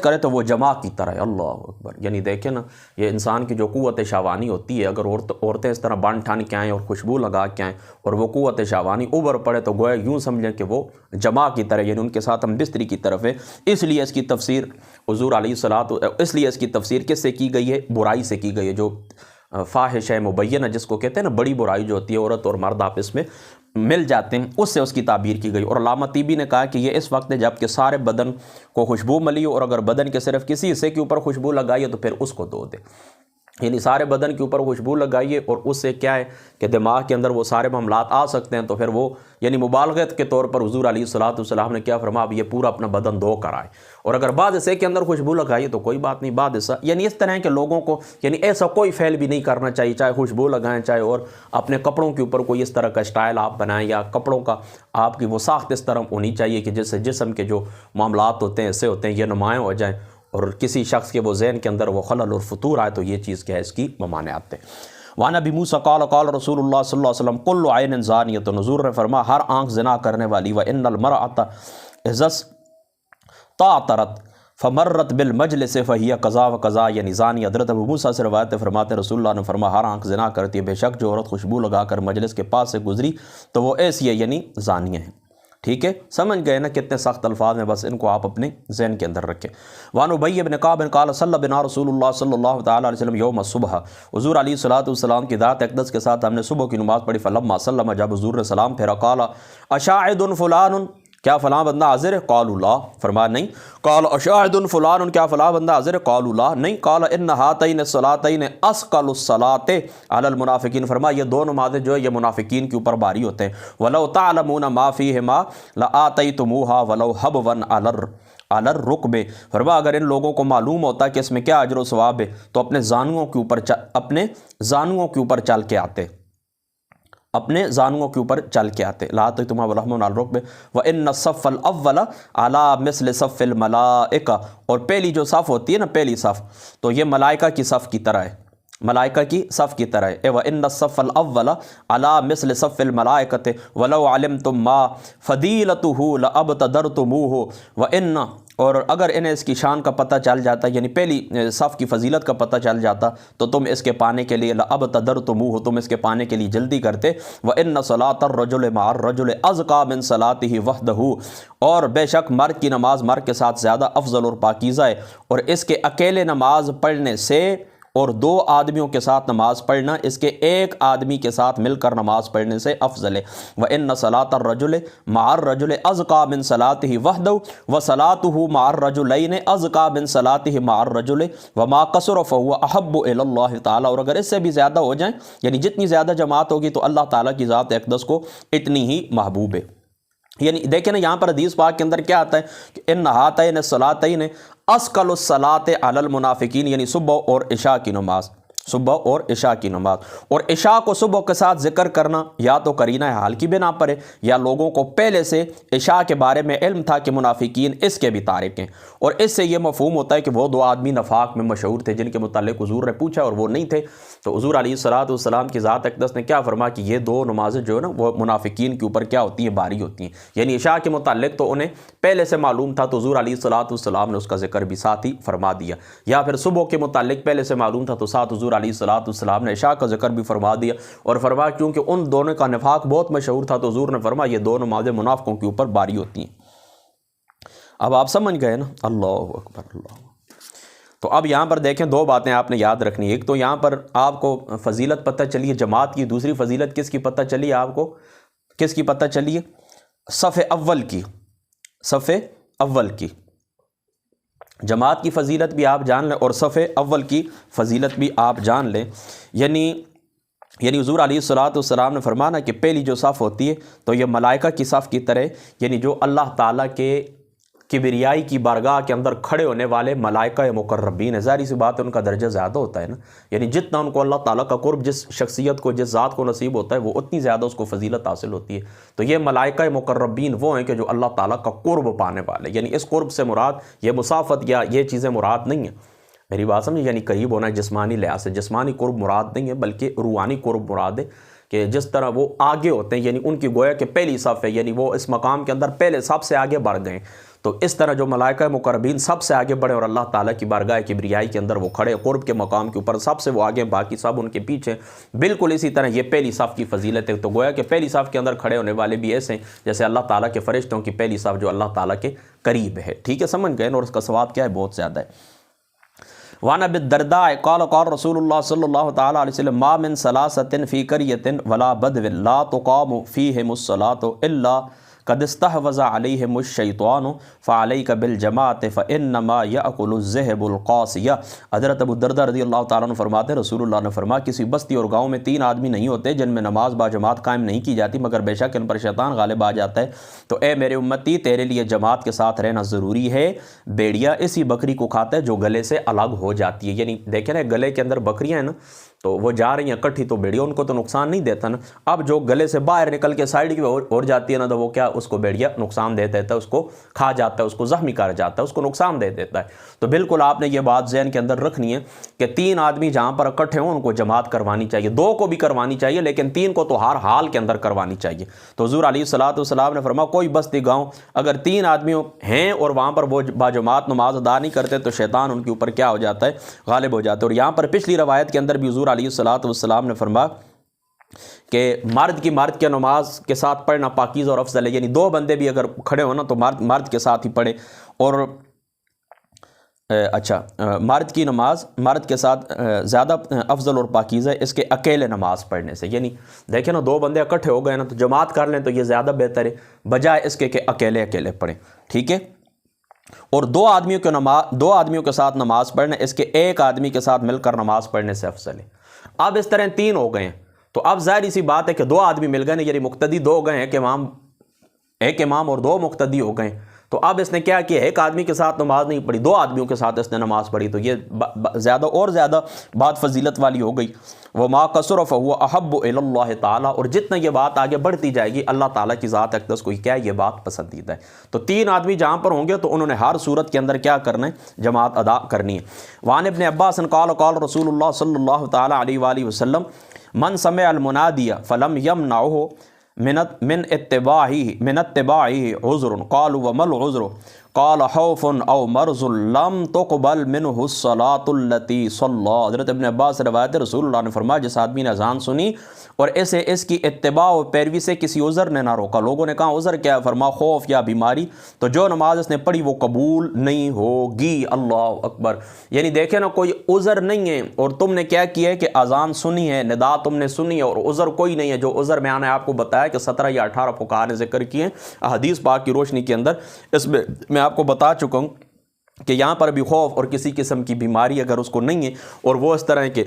کرے تو وہ جماع کی طرح ہے۔ اللہ اکبر، یعنی دیکھیں نا یہ انسان کی جو قوت شہوانی ہوتی ہے، اگر عورتیں اس طرح بان ٹھان کے آئیں اور خوشبو لگا کے آئیں اور وہ قوت شہوانی ابھر پڑے تو گویا یوں سمجھیں کہ وہ جماع کی طرح، یعنی ان کے ساتھ ہم بستری کی طرف ہے۔ اس لیے اس کی تفسیر حضور علیہ الصلوۃ، اس لیے اس کی تفسیر کس سے کی گئی ہے؟ برائی سے کی گئی ہے، جو فاحش ہے مبینہ جس کو کہتے ہیں نا، بڑی برائی جو ہوتی ہے عورت اور مرد آپس میں مل جاتے ہیں، اس سے اس کی تعبیر کی گئی۔ اور علامہ طیبی نے کہا کہ یہ اس وقت ہے جب کہ سارے بدن کو خوشبو ملی ہو، اور اگر بدن کے صرف کسی حصے کے اوپر خوشبو لگائیے تو پھر اس کو دھو دے، یعنی سارے بدن کے اوپر خوشبو لگائیے اور اس سے کیا ہے کہ دماغ کے اندر وہ سارے معاملات آ سکتے ہیں، تو پھر وہ یعنی مبالغت کے طور پر حضور علیہ الصلوۃ والسلام نے کیا فرمایا، اب یہ پورا اپنا بدن دھو کر آئے، اور اگر بعض حصے کے اندر خوشبو لگائیے تو کوئی بات نہیں، بعض حصہ یعنی اس طرح کے لوگوں کو یعنی ایسا کوئی فعل بھی نہیں کرنا چاہیے، چاہے خوشبو لگائیں چاہے اور اپنے کپڑوں کے اوپر کوئی اس طرح کا اسٹائل آپ بنائیں، یا کپڑوں کا آپ کی وہ ساخت اس طرح ہونی چاہیے کہ جس سے جسم کے جو معاملات ہوتے ہیں ایسے ہوتے ہیں یہ نمایاں ہو جائیں، اور کسی شخص کے وہ ذہن کے اندر وہ خلل اور فطور آئے تو یہ چیز کیا ہے اس کی ممانعت ہے۔ وعن ابی موسیٰ قال قال رسول اللہ صلی اللہ علیہ وسلم کل عین زانیۃ، حضور نے فرمایا ہر آنکھ زنا کرنے والی، وان المرأۃ اذا استعطرت فمرت بالمجلس فہی قضا و قضا، یعنی زانی۔ حضرت ابو موسیٰ سے روایت فرماتے رسول اللہ نے فرمایا ہر آنکھ زنا کرتی ہے، بے شک جو عورت خوشبو لگا کر مجلس کے پاس سے گزری تو وہ ایسی ہے، یعنی زانیہ ہیں۔ ٹھیک ہے، سمجھ گئے نا کتنے سخت الفاظ ہیں، بس ان کو آپ اپنے ذہن کے اندر رکھیں۔ وعن ابی بن کعب قال صلی بنا رسول اللہ صلی اللہ تعالیٰ علیہ وسلم یوم الصبح، حضور علیہ الصلوۃ والسلام کی ذات اقدس کے ساتھ ہم نے صبح کی نماز پڑھی، فلما سلم، جب حضور نے سلام پھیرا، قال اشاہد فلان، کیا فلاں بندہ حاضر ہے؟ قالوا لا، فرمایا نہیں۔ قال اشاہد فلان، کیا فلاں بندہ حاضر ہے؟ قالوا لا، نہیں۔ قال ان ہاتین الصلاتین اثقل الصلاۃ علی المنافقین، فرمایا یہ دو نمازیں جو ہے یہ منافقین کے اوپر بھاری ہوتے ہیں، ولو تعلمون ما فیہما لآتیتموہا ولو حبوا علی الرکب، فرمایا اگر ان لوگوں کو معلوم ہوتا کہ اس میں کیا اجر و ثواب ہے تو اپنے زانوؤں کے اوپر چل کے آتے، اپنے زانوؤں کے اوپر چل کے آتے۔ لا تتما ولحم علی الرکب وان الصف الاول علی مثل صف الملائکہ، اور پہلی جو صف ہوتی ہے نا، پہلی صف تو یہ ملائکہ کی صف کی طرح ہے، ملائکہ کی صف کی طرح ہے۔ وَإِنَّ الصَّفَّ الْأَوَّلَ عَلَى مِثْلِ صَفِّ الْمَلَائِكَةِ وَلَوْ عَلِمْتُمْ مَا فَضِيلَتُهُ لَأَبْتَدَرْتُمُوهُ، وَإِنَّ، اور اگر انہیں اس کی شان کا پتہ چل جاتا، یعنی پہلی صف کی فضیلت کا پتہ چل جاتا تو تم اس کے پانے کے لیے لَأَبْتَدَرْتُمُوهُ، تم اس کے پانے کے لیے جلدی کرتے۔ وَإِنَّ صَلَاةَ الرَّجُلِ مَعَ الرَّجُلِ أَزْكَىٰ مِنْ صَلَاتِهِ وَحْدَهُ، اور بے شک مرد کی نماز مرد کے ساتھ زیادہ افضل اور پاکیزہ ہے، اور اس کے اکیلے نماز پڑھنے سے اور دو آدمیوں کے ساتھ نماز پڑھنا اس کے ایک آدمی کے ساتھ مل کر نماز پڑھنے سے افضل ہے۔ وَإِنَّ صَلَاةَ الرَّجُلِ مَعَ الرَّجُلِ أَزْكَىٰ مِنْ صَلَاتِهِ وَحْدَهُ وَصَلَاتُهُ مَعَ الرَّجُلَيْنِ أَزْكَىٰ مِنْ صَلَاتِهِ مَعَ الرَّجُلِ وَمَا قَصُرَ فَهُوَ أَحَبُّ إِلَى اللَّهِ تعالیٰ، اور اگر اس سے بھی زیادہ ہو جائیں، یعنی جتنی زیادہ جماعت ہوگی تو اللہ تعالیٰ کی ذات اقدس کو اتنی ہی محبوب ہے۔ یعنی دیکھیں نا یہاں پر حدیث پاک کے اندر کیا آتا ہے کہ ان ہاتین الصلاتین اثقل الصلاۃ علی المنافقین، یعنی صبح اور عشاء کی نماز، صبح اور عشاء کی نماز، اور عشاء کو صبح کے ساتھ ذکر کرنا یا تو قرینہ حال کی بنا پر ہے یا لوگوں کو پہلے سے عشاء کے بارے میں علم تھا کہ منافقین اس کے بھی تارک ہیں، اور اس سے یہ مفہوم ہوتا ہے کہ وہ دو آدمی نفاق میں مشہور تھے جن کے متعلق حضور نے پوچھا اور وہ نہیں تھے، تو حضور علیہ الصلوۃ والسلام کی ذات اقدس نے کیا فرمایا کہ یہ دو نمازیں جو ہے نا وہ منافقین کے اوپر کیا ہوتی ہیں، باری ہوتی ہیں، یعنی عشاء کے متعلق تو انہیں پہلے سے معلوم تھا تو حضور علیہ الصلوۃ والسلام نے اس کا ذکر بھی ساتھ ہی فرما دیا، یا پھر صبح کے متعلق پہلے سے معلوم تھا تو ساتھ حضور علیہ الصلوۃ والسلام نے عشاء کا ذکر بھی فرما دیا، اور فرمایا کیونکہ ان دونوں کا نفاق بہت مشہور تھا تو حضور نے فرمایا یہ دو نمازیں منافقوں کے اوپر باری ہوتی ہیں۔ اب آپ سمجھ گئے نا، اللہ اکبر اللہ۔ تو اب یہاں پر دیکھیں دو باتیں آپ نے یاد رکھنی، ایک تو یہاں پر آپ کو فضیلت پتہ چلی ہے جماعت کی، دوسری فضیلت کس کی پتہ چلی ہے آپ کو، کس کی پتہ چلی ہے؟ صف اول کی، صف اول کی جماعت کی فضیلت بھی آپ جان لیں اور صف اول کی فضیلت بھی آپ جان لیں، یعنی حضور علیہ الصلوۃ والسلام نے فرمانا کہ پہلی جو صف ہوتی ہے تو یہ ملائکہ کی صف کی طرح، یعنی جو اللہ تعالیٰ کے کبریائی کی بارگاہ کے اندر کھڑے ہونے والے ملائکہ مقربین ہیں، ظاہر سی بات ہے ان کا درجہ زیادہ ہوتا ہے نا، یعنی جتنا ان کو اللہ تعالیٰ کا قرب جس شخصیت کو جس ذات کو نصیب ہوتا ہے وہ اتنی زیادہ اس کو فضیلت حاصل ہوتی ہے، تو یہ ملائکہ مقربین وہ ہیں کہ جو اللہ تعالیٰ کا قرب پانے والے، یعنی اس قرب سے مراد یہ مسافت یا یہ چیزیں مراد نہیں ہیں، میری بات سمجھیں، یعنی قریب ہونا جسمانی لحاظ سے، جسمانی قرب مراد نہیں ہے بلکہ روحانی قرب مراد ہے، کہ جس طرح وہ آگے ہوتے ہیں، یعنی ان کی گویا کہ پہلی صف ہے، یعنی وہ اس مقام کے اندر پہلے سب سے آگے بڑھ گئے، تو اس طرح جو ملائکہ مقربین سب سے آگے بڑھے اور اللہ تعالیٰ کی بارگاہ کبریائی کے اندر وہ کھڑے قرب کے مقام کے اوپر سب سے وہ آگے، باقی سب ان کے پیچھے، بالکل اسی طرح یہ پہلی صف کی فضیلت ہے، تو گویا کہ پہلی صف کے اندر کھڑے ہونے والے بھی ایسے ہیں جیسے اللہ تعالیٰ کے فرشتوں کی پہلی صف جو اللہ تعالیٰ کے قریب ہے، ٹھیک ہے، سمجھ گئے، اور اس کا ثواب کیا ہے، بہت زیادہ ہے۔ وعن ابی الدرداء قال قال رسول اللہ صلی اللہ تعالی علیہ وسلم ما من ثلاثة فی قریۃ ولا بدو لا تقام فیہم الصلاة الا قد استحوذ علیہم الشیطان فعلیک بالجماعۃ فانما یأکل الذئب القاسیہ۔ حضرت ابو الدرداء رضی اللہ تعالیٰ عنہ فرماتے ہیں رسول اللہ نے فرمایا کسی بستی اور گاؤں میں 3 آدمی نہیں ہوتے جن میں نماز با جماعت قائم نہیں کی جاتی مگر بے شک ان پر شیطان غالب آ جاتا ہے، تو اے میرے امتی تیرے لیے جماعت کے ساتھ رہنا ضروری ہے، بیڑیا اسی بکری کو کھاتا ہے جو گلے سے الگ ہو جاتی ہے، یعنی دیکھیں نا گلے کے اندر بکریاں ہیں نا تو وہ جا رہی ہیں کٹھی، تو بیڑیا ان کو تو نقصان نہیں دیتا نا، اب جو گلے سے باہر نکل کے سائیڈ کی اور جاتی ہے نا تو وہ کیا اس کو بیڑیا نقصان دے دیتا ہے، اس کو کھا جاتا ہے، اس کو زخمی کر جاتا ہے، اس کو نقصان دے دیتا ہے، تو بالکل آپ نے یہ بات ذہن کے اندر رکھنی ہے کہ 3 آدمی جہاں پر اکٹھے ہوں ان کو جماعت کروانی چاہیے، 2 کو بھی کروانی چاہیے لیکن 3 کو تو ہر حال کے اندر کروانی چاہیے، تو حضور علیہ الصلوۃ والسلام نے فرمایا کوئی بستی گاؤں اگر 3 آدمی ہیں اور وہاں پر وہ باجماعت نماز ادا نہیں کرتے تو شیطان ان کے اوپر کیا ہو جاتا ہے، غالب ہو جاتا ہے، اور یہاں پر پچھلی روایت کے اندر بھی حضور علیہ الصلوۃ والسلام نے فرمایا کہ مرد کی مرد کے نماز کے ساتھ پڑھنا پاکیزہ اور افضل ہے، یعنی 2 بندے بھی اگر کھڑے ہو نا تو مرد کے ساتھ ہی پڑھے، اور مرد کی نماز مرد کے ساتھ زیادہ افضل اور پاکیزہ ہے اس کے اکیلے نماز پڑھنے سے، یعنی دیکھیں نا 2 بندے اکٹھے ہو گئے نا تو جماعت کر لیں تو یہ زیادہ بہتر ہے بجائے اس کے کہ اکیلے اکیلے پڑھیں، ٹھیک ہے، اور 2 آدمیوں کے ساتھ نماز پڑھنا اس کے 1 آدمی کے ساتھ مل کر نماز پڑھنے سے افضل ہے۔ اب اس طرح 3 ہو گئے ہیں تو اب ظاہر سی بات ہے کہ 2 آدمی مل گئے، یعنی مقتدی 2 گئے ہیں کہ ایک امام اور 2 مقتدی ہو گئے، تو اب اس نے کیا کیا، 1 آدمی کے ساتھ نماز نہیں پڑھی، 2 آدمیوں کے ساتھ اس نے نماز پڑھی، تو یہ زیادہ اور زیادہ بات فضیلت والی ہو گئی۔ وما قصر فهو احب الى اللہ تعالیٰ، اور جتنا یہ بات آگے بڑھتی جائے گی اللہ تعالیٰ کی ذات اقدس کو کیا یہ بات پسندیدہ ہے، تو 3 آدمی جہاں پر ہوں گے تو انہوں نے ہر صورت کے اندر کیا کرنا ہے، جماعت ادا کرنی ہے۔ وعن ابن عباس قال قال رسول اللہ صلی اللہ تعالی علیہ وآلہ وسلم من سمع المنادی فلم یمنعه من اتباعه عذر قالوا وما العذر قال خوف او مرض لم تقبل منه الصلاة التي صلى۔ حضرت ابن عباس سے روایت ہے رسول اللہ نے فرمایا جس آدمی نے اذان سنی اور اسے اس کی اتباع و پیروی سے کسی عذر نے نہ روکا، لوگوں نے کہا عذر کیا ہے، فرمایا خوف یا بیماری، تو جو نماز اس نے پڑھی وہ قبول نہیں ہوگی۔ اللہ اکبر، یعنی دیکھیں نا کوئی عذر نہیں ہے اور تم نے کیا کیا ہے کہ اذان سنی ہے، ندا تم نے سنی ہے اور عذر کوئی نہیں ہے، جو عذر میں نے آپ کو بتایا کہ 17 یا 18 فقہاء نے ذکر کیے ہیں احادیث پاک کی روشنی کے اندر، اس میں آپ کو بتا چکا ہوں کہ یہاں پر بھی خوف اور کسی قسم کی بیماری اگر اس کو نہیں ہے اور وہ اس طرح کے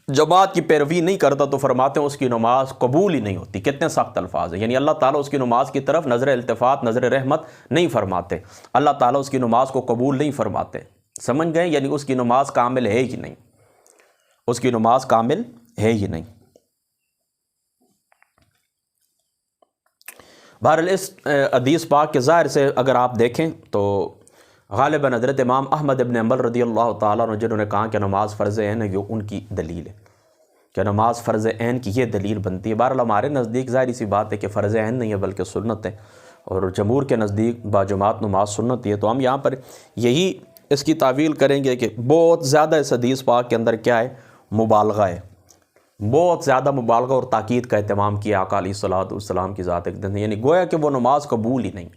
جماعت کی پیروی نہیں کرتا تو فرماتے ہیں اس کی نماز قبول ہی نہیں ہوتی۔ کتنے سخت الفاظ ہیں، یعنی اللہ تعالیٰ اس کی نماز کی طرف نظر التفات نظر رحمت نہیں فرماتے، اللہ تعالیٰ اس کی نماز کو قبول نہیں فرماتے، سمجھ گئے، یعنی اس کی نماز کامل ہے ہی نہیں۔ اس کی نماز کامل ہے ہی نہیں۔ بہرحال اس حدیث پاک کے ظاہر سے اگر آپ دیکھیں تو غالباً حضرت امام احمد ابن حنبل رضی اللہ تعالیٰ عنہ جنہوں نے کہا کہ نماز فرض عین ہے، یہ ان کی دلیل ہے کہ نماز فرض عین کی یہ دلیل بنتی ہے۔ بہرحال ہمارے نزدیک ظاہری سی بات ہے کہ فرض عین نہیں ہے بلکہ سنت ہے، اور جمہور کے نزدیک باجماعت نماز سنت ہے۔ تو ہم یہاں پر یہی اس کی تعویل کریں گے کہ بہت زیادہ اس حدیث پاک کے اندر کیا ہے، مبالغہ ہے، بہت زیادہ مبالغہ اور تاکید کا اہتمام کیا آقا علیہ الصلوۃ والسلام کی ذات اقدس نے، یعنی گویا کہ وہ نماز قبول ہی نہیں،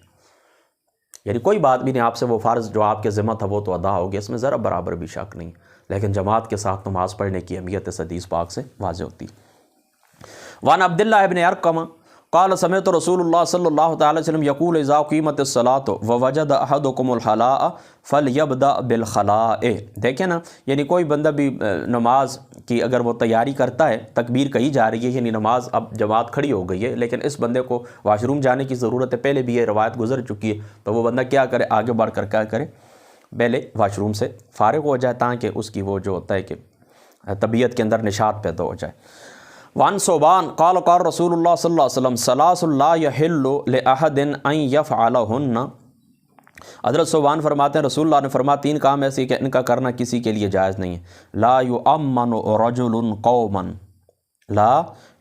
یعنی کوئی بات بھی نہیں، آپ سے وہ فرض جو آپ کے ذمہ تھا وہ تو ادا ہو گیا، اس میں ذرا برابر بھی شک نہیں، لیکن جماعت کے ساتھ نماز پڑھنے کی اہمیت اس حدیث پاک سے واضح ہوتی ہے۔ وعن عبداللہ ابن ارقم قال سمعت رسول اللہ صلی اللہ تعالی وسلم یقول اذا قیمت الصلاۃ ووجد احدکم الخلاء فلیبدأ بالخلاء۔ دیکھیں نا، یعنی کوئی بندہ بھی نماز کی اگر وہ تیاری کرتا ہے، تکبیر کہی جا رہی ہے، یعنی نماز اب جماعت کھڑی ہو گئی ہے، لیکن اس بندے کو واش روم جانے کی ضرورت ہے، پہلے بھی یہ روایت گزر چکی ہے، تو وہ بندہ کیا کرے، آگے بڑھ کر کیا کرے، پہلے واش روم سے فارغ ہو جائے تاکہ اس کی وہ جو ہوتا ہے کہ طبیعت کے اندر نشاط پیدا ہو جائے۔ وعن ثوبان قال قال رسول اللہ صلی اللہ علیہ وسلم ثلاث لا يحل لأحد ان يفعلهن۔ حضرت ثوبان فرماتے ہیں رسول اللہ نے فرمایا تین کام ایسے کہ ان کا کرنا کسی کے لیے جائز نہیں ہے۔ لا يؤمن رجل قوما، لا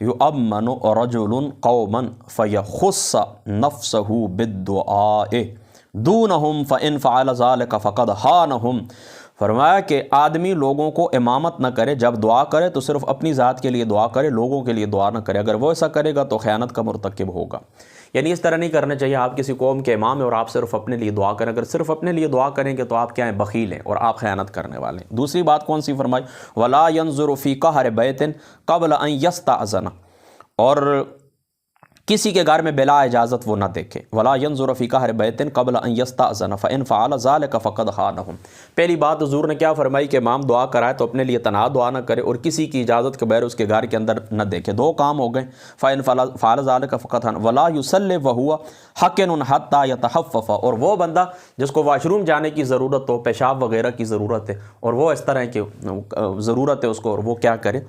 يؤمن رجل قوما فيخص نفسه بالدعاء دونهم فإن فعل ذلك فقد خانهم۔ فرمایا کہ آدمی لوگوں کو امامت نہ کرے، جب دعا کرے تو صرف اپنی ذات کے لیے دعا کرے، لوگوں کے لیے دعا نہ کرے، اگر وہ ایسا کرے گا تو خیانت کا مرتکب ہوگا۔ یعنی اس طرح نہیں کرنا چاہیے، آپ کسی قوم کے امام ہیں اور آپ صرف اپنے لیے دعا کریں، اگر صرف اپنے لیے دعا کریں گے تو آپ کیا ہیں، بخیل ہیں اور آپ خیانت کرنے والے ہیں۔ دوسری بات کون سی فرمائی، ولا ينظر في قهر بيت قبل ان يستأذن، اور کسی کے گھر میں بلا اجازت وہ نہ دیکھے، ولا ينظر في قهر بيت قبل ان يستأذن فإن فعل ذلك فقد خانهم۔ پہلی بات حضور نے کیا فرمائی کہ امام دعا کرائے تو اپنے لیے تنہا دعا نہ کرے اور کسی کی اجازت کے بغیر اس کے گھر کے اندر نہ دیکھے، دو کام ہو گئے۔ فإن فعل ذلك فقد خان، ولا يصلي وهو حقن حتى يتحفف، اور وہ بندہ جس کو واش روم جانے کی ضرورت ہو، پیشاب وغیرہ کی ضرورت ہے اور وہ اس طرح کی ضرورت ہے اس کو، اور وہ کیا کرے،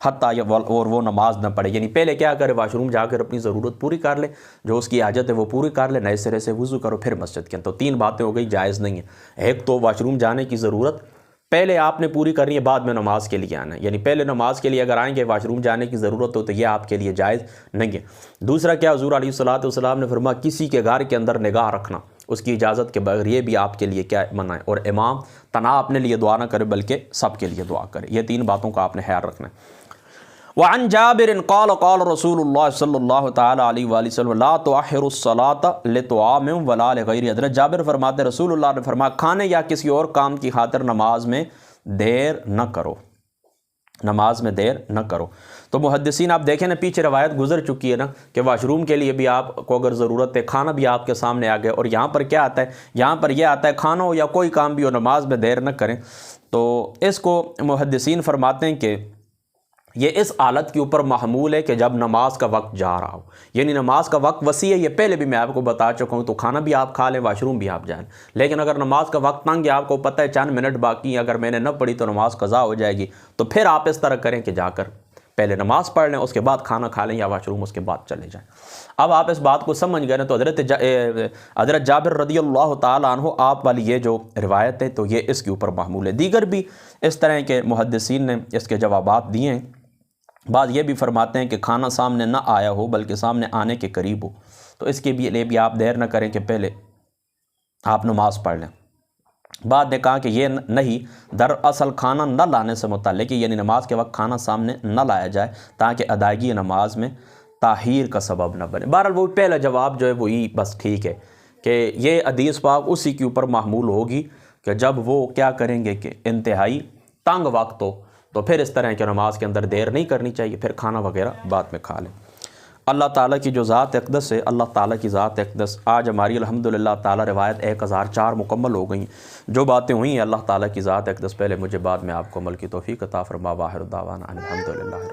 اور وہ نماز نہ پڑھے، یعنی پہلے کیا کرے، واش روم جا کر اپنی ضرورت پوری کر لے، جو اس کی حاجت ہے وہ پوری کر لے، نئے سرے سے وضو کرو پھر مسجد کے اندر۔ تو تین باتیں ہو گئی جائز نہیں ہیں۔ ایک تو واش روم جانے کی ضرورت پہلے آپ نے پوری کرنی ہے، بعد میں نماز کے لیے آنا ہے، یعنی پہلے نماز کے لیے اگر آئیں گے واش روم جانے کی ضرورت ہو تو یہ آپ کے لیے جائز نہیں ہے۔ دوسرا کیا، حضور علیہ الصلوۃ والسلام نے فرمایا کسی کے گھر کے اندر نگاہ رکھنا اس کی اجازت کے بغیر، یہ بھی آپ کے لیے کیا منع ہے، اور امام تنہا اپنے لیے دعا نہ کرے بلکہ سب کے لیے دعا کرے، یہ تین باتوں کا آپ نے خیال رکھنا ہے۔ وعن جابر قال قال رسول اللہ صلی اللہ تعالی علیہ وآلہ وسلم لا تؤخروا الصلاة لطعام ولا لغیر۔ حضرت جابر فرماتے ہیں رسول اللہ نے فرمایا کھانے یا کسی اور کام کی خاطر نماز میں دیر نہ کرو، نماز میں دیر نہ کرو۔ تو محدثین آپ دیکھیں نا، پیچھے روایت گزر چکی ہے نا کہ واش روم کے لیے بھی آپ کو اگر ضرورت ہے، کھانا بھی آپ کے سامنے آ گیا، اور یہاں پر کیا آتا ہے، یہاں پر یہ آتا ہے کھانا ہو یا کوئی کام بھی ہو نماز میں دیر نہ کریں۔ تو اس کو محدثین فرماتے ہیں کہ یہ اس حالت کے اوپر محمول ہے کہ جب نماز کا وقت جا رہا ہو، یعنی نماز کا وقت وسیع ہے، یہ پہلے بھی میں آپ کو بتا چکا ہوں، تو کھانا بھی آپ کھا لیں، واش روم بھی آپ جائیں، لیکن اگر نماز کا وقت تنگ ہے، آپ کو پتہ ہے چند منٹ باقی ہیں، اگر میں نے نہ پڑھی تو نماز قضا ہو جائے گی، تو پھر آپ اس طرح کریں کہ جا کر پہلے نماز پڑھ لیں، اس کے بعد کھانا کھا لیں یا واش روم اس کے بعد چلے جائیں۔ اب آپ اس بات کو سمجھ گئے نا، تو حضرت جابر رضی اللہ تعالیٰ عنہ آپ والی یہ جو روایت ہے تو یہ اس کے اوپر محمول ہے۔ دیگر بھی اس طرح کے محدثین نے اس کے جوابات دیے ہیں۔ بعض یہ بھی فرماتے ہیں کہ کھانا سامنے نہ آیا ہو بلکہ سامنے آنے کے قریب ہو، تو اس کے لیے بھی آپ دیر نہ کریں کہ پہلے آپ نماز پڑھ لیں۔ بعد نے کہا کہ یہ نہیں، دراصل کھانا نہ لانے سے متعلق ہے، یعنی نماز کے وقت کھانا سامنے نہ لایا جائے تاکہ ادائیگی نماز میں تاخیر کا سبب نہ بنے۔ بہرحال وہ پہلا جواب جو ہے وہی بس ٹھیک ہے کہ یہ حدیث پاک اسی کے اوپر محمول ہوگی کہ جب وہ کیا کریں گے کہ انتہائی تنگ وقت ہو تو پھر اس طرح کے نماز کے اندر دیر نہیں کرنی چاہیے، پھر کھانا وغیرہ بعد میں کھا لیں۔ اللہ تعالیٰ کی جو ذات اقدس ہے، اللہ تعالیٰ کی ذات اقدس، آج ہماری الحمدللہ تعالیٰ روایت 1004 مکمل ہو گئیں۔ جو باتیں ہوئی ہیں اللہ تعالیٰ کی ذات اقدس، پہلے مجھے بعد میں آپ کو عمل کی توفیق عطا فرما۔ واخر دعوانا الحمدللہ۔